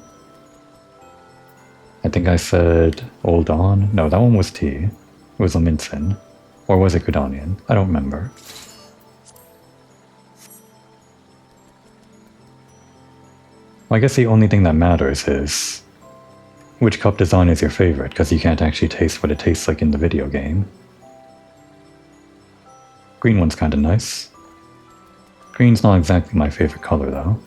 I think I said Old On. No, that one was tea. It was Laminsin. Or was it Gridanian? I don't remember. Well, I guess the only thing that matters is which cup design is your favorite, because you can't actually taste what it tastes like in the video game. Green one's kinda nice. Green's not exactly my favorite color, though.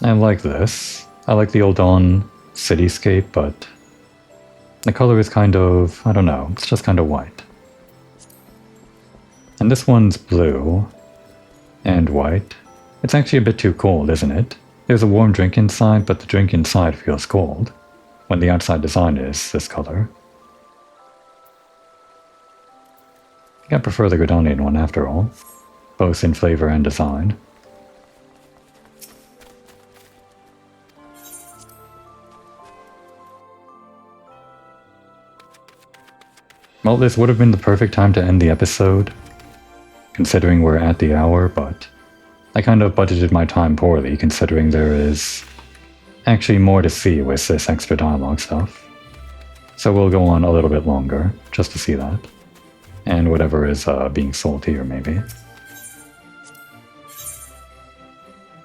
I like this. I like the Old Dawn cityscape, but the color is kind of... I don't know, it's just kind of white. And this one's blue. And white. It's actually a bit too cold, isn't it? There's a warm drink inside, but the drink inside feels cold, when the outside design is this color. I think I prefer the Gridanian one after all, both in flavor and design. Well, this would have been the perfect time to end the episode, considering we're at the hour, but I kind of budgeted my time poorly, considering there is actually more to see with this extra dialogue stuff. So we'll go on a little bit longer, just to see that. And whatever is being sold here, maybe.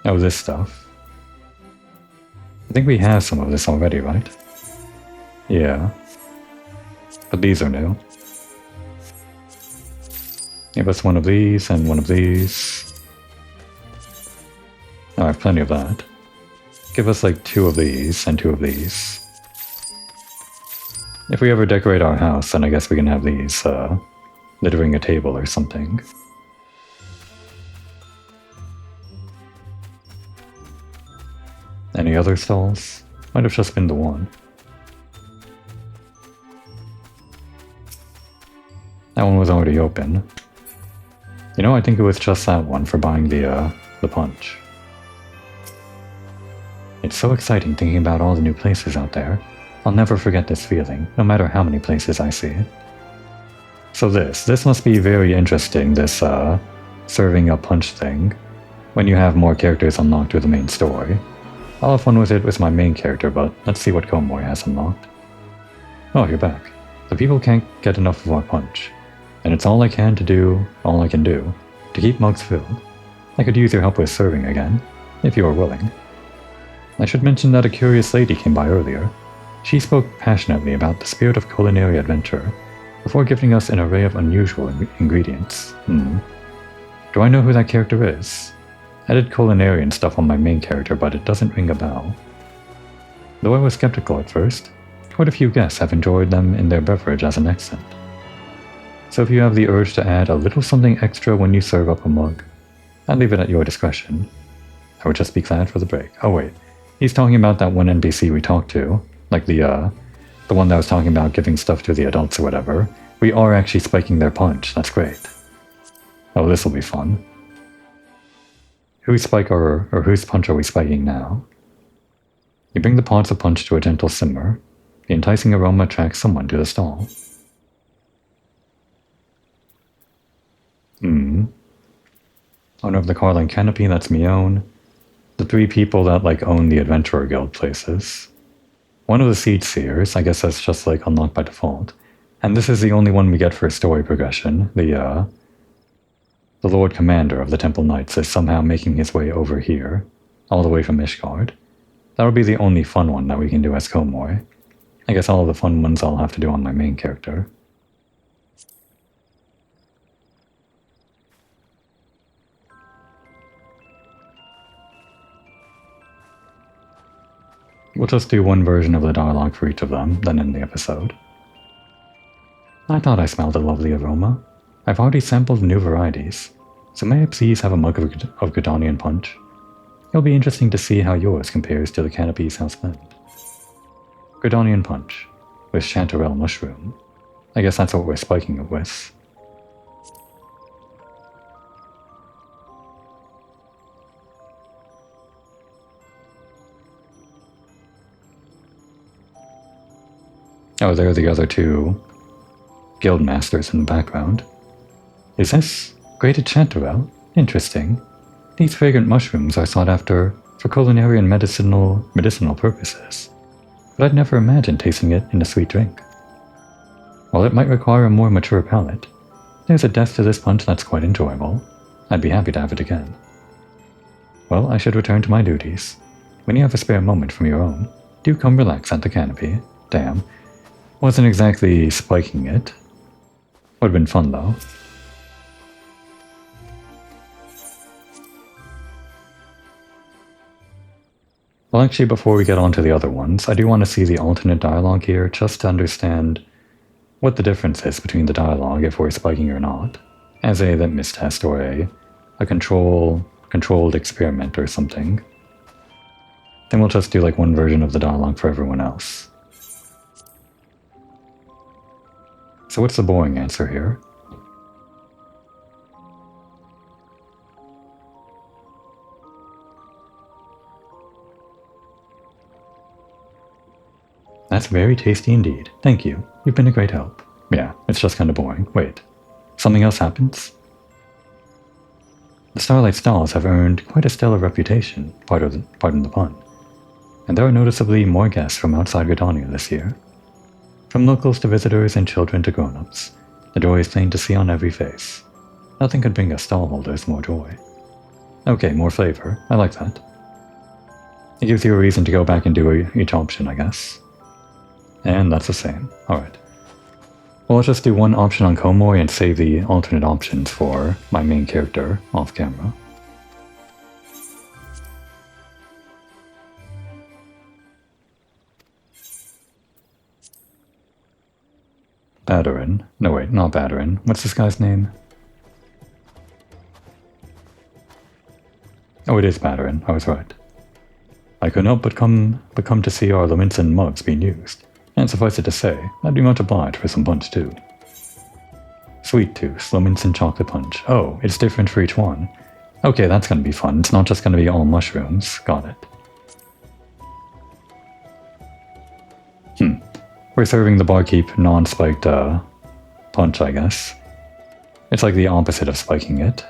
Oh, this stuff. I think we have some of this already, right? Yeah. But these are new. Give us one of these and one of these. Oh, I have plenty of that. Give us like 2 of these and 2 of these. If we ever decorate our house, then I guess we can have these littering a table or something. Any other stalls? Might have just been the one. That one was already open. You know, I think it was just that one for buying the punch. It's so exciting thinking about all the new places out there. I'll never forget this feeling, no matter how many places I see. So this must be very interesting, this serving up punch thing, when you have more characters unlocked through the main story. I'll have fun with it with my main character, but let's see what Komoy has unlocked. Oh, you're back. The people can't get enough of our punch, and it's all I can do to keep mugs filled. I could use your help with serving again, if you are willing. I should mention that a curious lady came by earlier. She spoke passionately about the spirit of culinary adventure, before giving us an array of unusual ingredients. Do I know who that character is? I did culinarian stuff on my main character, but it doesn't ring a bell. Though I was skeptical at first, quite a few guests have enjoyed them in their beverage as an accent. So if you have the urge to add a little something extra when you serve up a mug, I'd leave it at your discretion. I would just be glad for the break. Oh wait, he's talking about that one NPC we talked to, like the one that was talking about giving stuff to the adults or whatever. We are actually spiking their punch, that's great. Oh, this'll be fun. Whose spike or whose punch are we spiking now? You bring the pots of punch to a gentle simmer. The enticing aroma attracts someone to the stall. Owner of the Carline Canopy, that's Mione. The 3 people that own the Adventurer Guild places. One of the Siege Seers, I guess that's just unlocked by default. And this is the only one we get for story progression. The Lord Commander of the Temple Knights is somehow making his way over here, all the way from Ishgard. That'll be the only fun one that we can do as Komoy. I guess all of the fun ones I'll have to do on my main character. We'll just do one version of the dialogue for each of them, then end the episode. I thought I smelled a lovely aroma. I've already sampled new varieties, so may I please have a mug of Gridanian punch? It'll be interesting to see how yours compares to the Canopy's house blend. Gridanian punch, with chanterelle mushroom. I guess that's what we're spiking it with. Oh, there are the other 2 guild masters in the background. Is this grated chanterelle? Interesting. These fragrant mushrooms are sought after for culinary and medicinal purposes, but I'd never imagined tasting it in a sweet drink. While it might require a more mature palate, there's a depth to this punch that's quite enjoyable. I'd be happy to have it again. Well, I should return to my duties. When you have a spare moment from your own, do come relax at the canopy. Damn. Wasn't exactly spiking it. Would've been fun though. Well, actually, before we get on to the other ones, I do want to see the alternate dialogue here, just to understand what the difference is between the dialogue if we're spiking or not, as a litmus test or a controlled experiment or something. Then we'll just do one version of the dialogue for everyone else. So what's the boring answer here? That's very tasty indeed. Thank you. You've been a great help. Yeah, it's just kind of boring. Wait, something else happens? The Starlight stalls have earned quite a stellar reputation, pardon the pun, and there are noticeably more guests from outside Gridania this year. From locals to visitors and children to grown-ups, the joy is plain to see on every face. Nothing could bring us stallholders more joy. Okay, more flavor. I like that. It gives you a reason to go back and do each option, I guess. And that's the same. Alright. Well, let's just do one option on Komoy and save the alternate options for my main character off camera. Badarin. No wait, not Badarin. What's this guy's name? Oh, it is Badarin. I was right. I could not but come to see our Lominson mugs being used. And suffice it to say, I'd be much obliged for some punch too. Sweet Tooth, Lemons and Chocolate Punch. Oh, it's different for each one. Okay, that's gonna be fun. It's not just gonna be all mushrooms. Got it. We're serving the barkeep non-spiked punch, I guess. It's like the opposite of spiking it.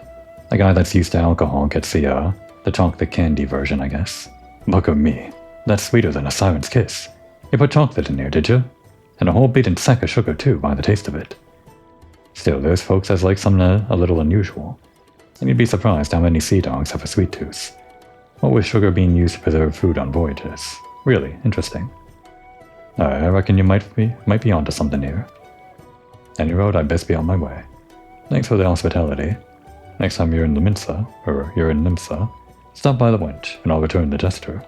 A guy that's used to alcohol gets the chocolate candy version, I guess. Look at me. That's sweeter than a siren's kiss. You put chocolate in here, did you? And a whole beaten sack of sugar too, by the taste of it. Still, there's folks as like something a little unusual. And you'd be surprised how many sea dogs have a sweet tooth. What with sugar being used to preserve food on voyages. Really interesting. I reckon you might be onto something here. Any road, I'd best be on my way. Thanks for the hospitality. Next time you're in Limsa, stop by the wench, and I'll return the gesture.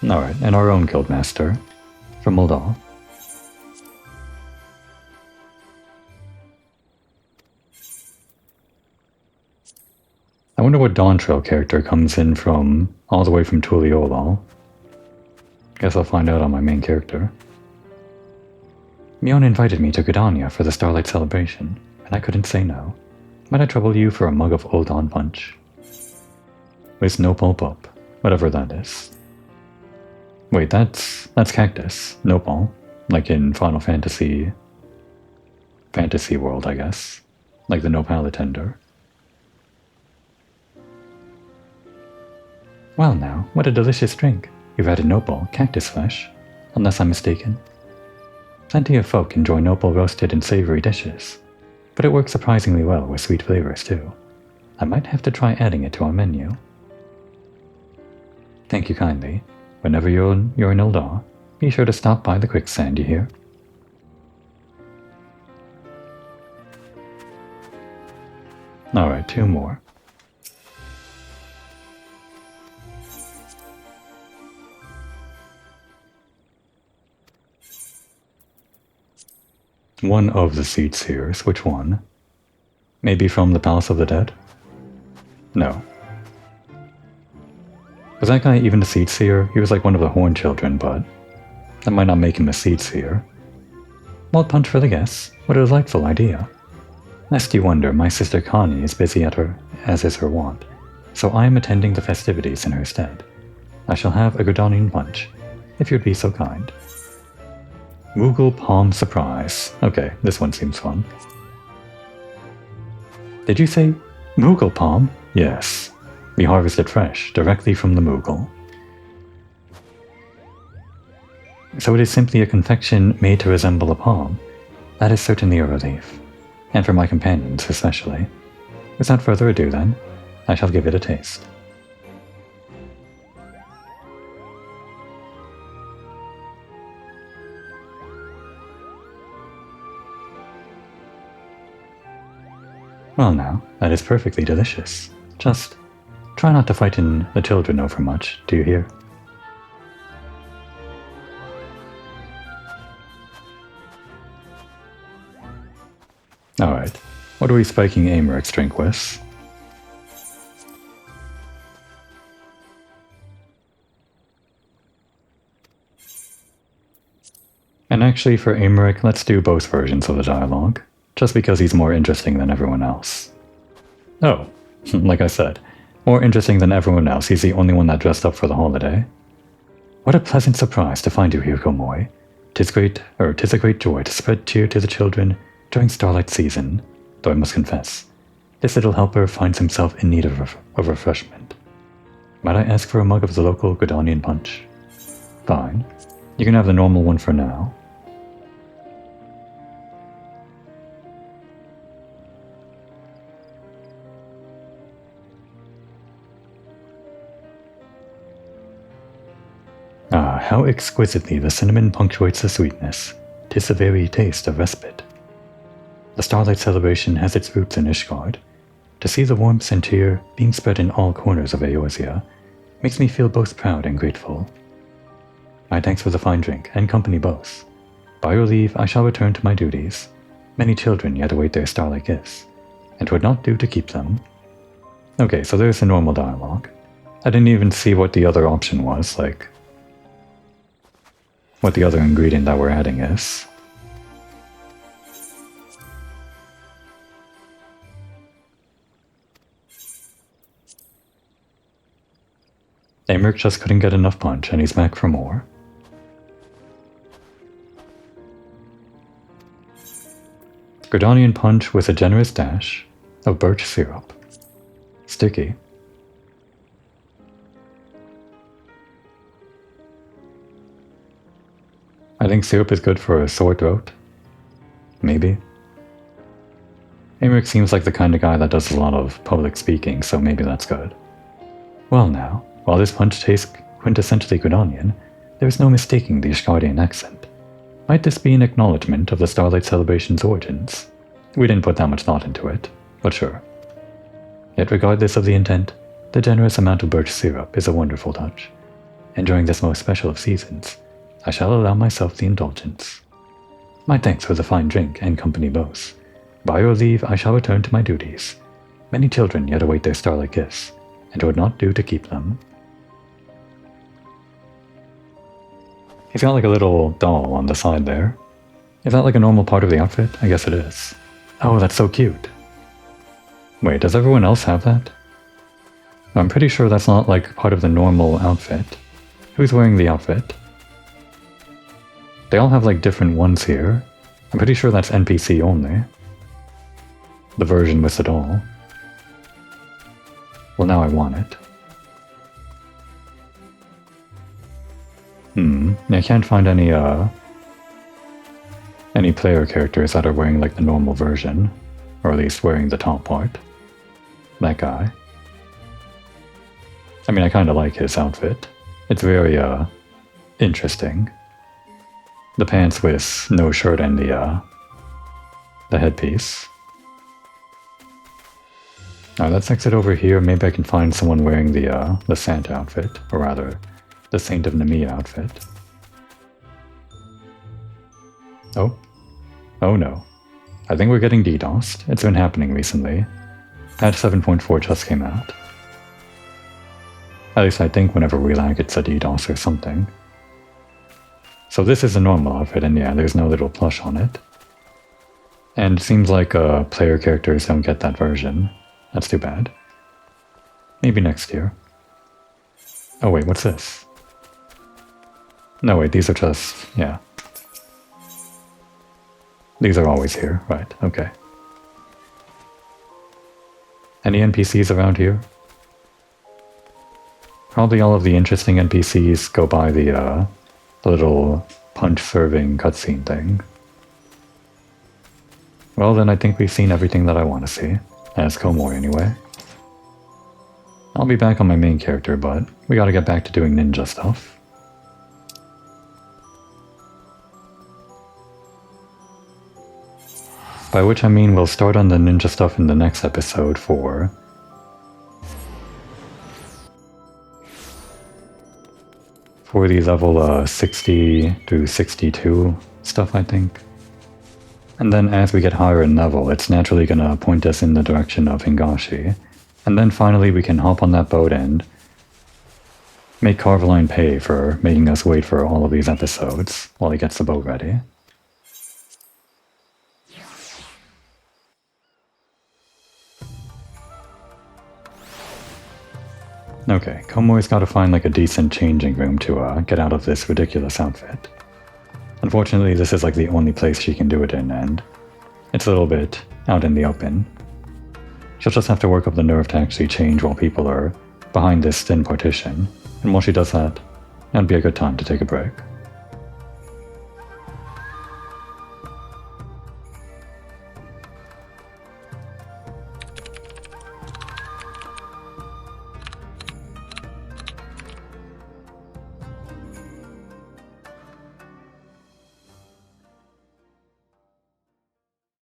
Alright, and our own guildmaster, from Moldal. I wonder what Dawn Trail character comes in from, all the way from Tuliolal. Guess I'll find out on my main character. Mion invited me to Gridania for the Starlight celebration, and I couldn't say no. Might I trouble you for a mug of Old On Punch? With no pulp up, whatever that is. Wait, that's Cactus, Nopal, like in Final Fantasy World, I guess. Like the Nopal tender. Well now, what a delicious drink. You've added Nopal, cactus flesh, unless I'm mistaken. Plenty of folk enjoy Nopal roasted and savory dishes, but it works surprisingly well with sweet flavors too. I might have to try adding it to our menu. Thank you kindly. Whenever you're in Ildar, be sure to stop by the quicksand, you hear? Alright, 2 more. One of the seed seers, which one? Maybe from the Palace of the Dead? No. Was that guy even a seed seer? He was like one of the Horn Children, but that might not make him a seed seer. Malt punch for the guests. What a delightful idea. Lest you wonder, my sister Connie is busy as is her wont, so I am attending the festivities in her stead. I shall have a Gridanian punch, if you'd be so kind. Moogle Palm Surprise. Okay, this one seems fun. Did you say Moogle Palm? Yes. We harvest it fresh, directly from the Moogle. So it is simply a confection made to resemble a palm. That is certainly a relief. And for my companions especially. Without further ado then, I shall give it a taste. Well now, that is perfectly delicious. Just try not to frighten the children over much, do you hear? Alright, what are we spiking Americ's drink with? And actually for Americ, let's do both versions of the dialogue. Just because he's more interesting than everyone else. Oh, like I said, more interesting than everyone else, he's the only one that dressed up for the holiday. What a pleasant surprise to find you here, Gomoy. 'Tis a great joy to spread cheer to the children during Starlight season, though I must confess, this little helper finds himself in need of refreshment. Might I ask for a mug of the local Gridanian punch? Fine. You can have the normal one for now. Ah, how exquisitely the cinnamon punctuates the sweetness. 'Tis the very taste of respite. The Starlight celebration has its roots in Ishgard. To see the warmth and cheer being spread in all corners of Eorzea makes me feel both proud and grateful. My thanks for the fine drink, and company both. By your leave, I shall return to my duties. Many children yet await their Starlight gifts, and 'twould not do to keep them. Okay, so there's the normal dialogue. I didn't even see what the other option was, like... what the other ingredient that we're adding is. Emmerich just couldn't get enough punch, and he's back for more. Gridanian punch with a generous dash of birch syrup. Sticky. I think syrup is good for a sore throat. Maybe. Emmerich seems like the kind of guy that does a lot of public speaking, so maybe that's good. Well now, while this punch tastes quintessentially Gridanian, there is no mistaking the Ishgardian accent. Might this be an acknowledgement of the Starlight celebration's origins? We didn't put that much thought into it, but sure. Yet regardless of the intent, the generous amount of birch syrup is a wonderful touch, and during this most special of seasons, I shall allow myself the indulgence. My thanks for the fine drink and company both. By your leave, I shall return to my duties. Many children yet await their Starlight gifts, and it would not do to keep them. He's got like a little doll on the side there. Is that like a normal part of the outfit? I guess it is. Oh, that's so cute. Wait, does everyone else have that? I'm pretty sure that's not like part of the normal outfit. Who's wearing the outfit? They all have like different ones here. I'm pretty sure that's NPC only. The version with the doll. Well, now I want it. I can't find any player characters that are wearing like the normal version, or at least wearing the top part. That guy. I mean, I kind of like his outfit. It's very interesting. The pants with no shirt and the headpiece. Alright, let's exit over here. Maybe I can find someone wearing the Santa outfit, or rather, the Saint of Nemea outfit. Oh. Oh no. I think we're getting DDoSed. It's been happening recently. Patch 7.4 just came out. At least I think whenever we lag it's a DDoS or something. So this is a normal outfit, and yeah, there's no little plush on it. And it seems like player characters don't get that version. That's too bad. Maybe next year. Oh wait, what's this? No wait, these are just... yeah. These are always here, right, okay. Any NPCs around here? Probably all of the interesting NPCs go by the little punch-serving cutscene thing. Well then I think we've seen everything that I want to see. As Komori anyway. I'll be back on my main character, but we gotta get back to doing ninja stuff. By which I mean we'll start on the ninja stuff in the next episode for the level 60 to 62 stuff, I think. And then as we get higher in level, it's naturally gonna point us in the direction of Hingashi. And then finally we can hop on that boat and make Carveline pay for making us wait for all of these episodes while he gets the boat ready. Okay, Komori's gotta find like a decent changing room to get out of this ridiculous outfit. Unfortunately, this is like the only place she can do it in, and it's a little bit out in the open. She'll just have to work up the nerve to actually change while people are behind this thin partition, and while she does that, that'd be a good time to take a break.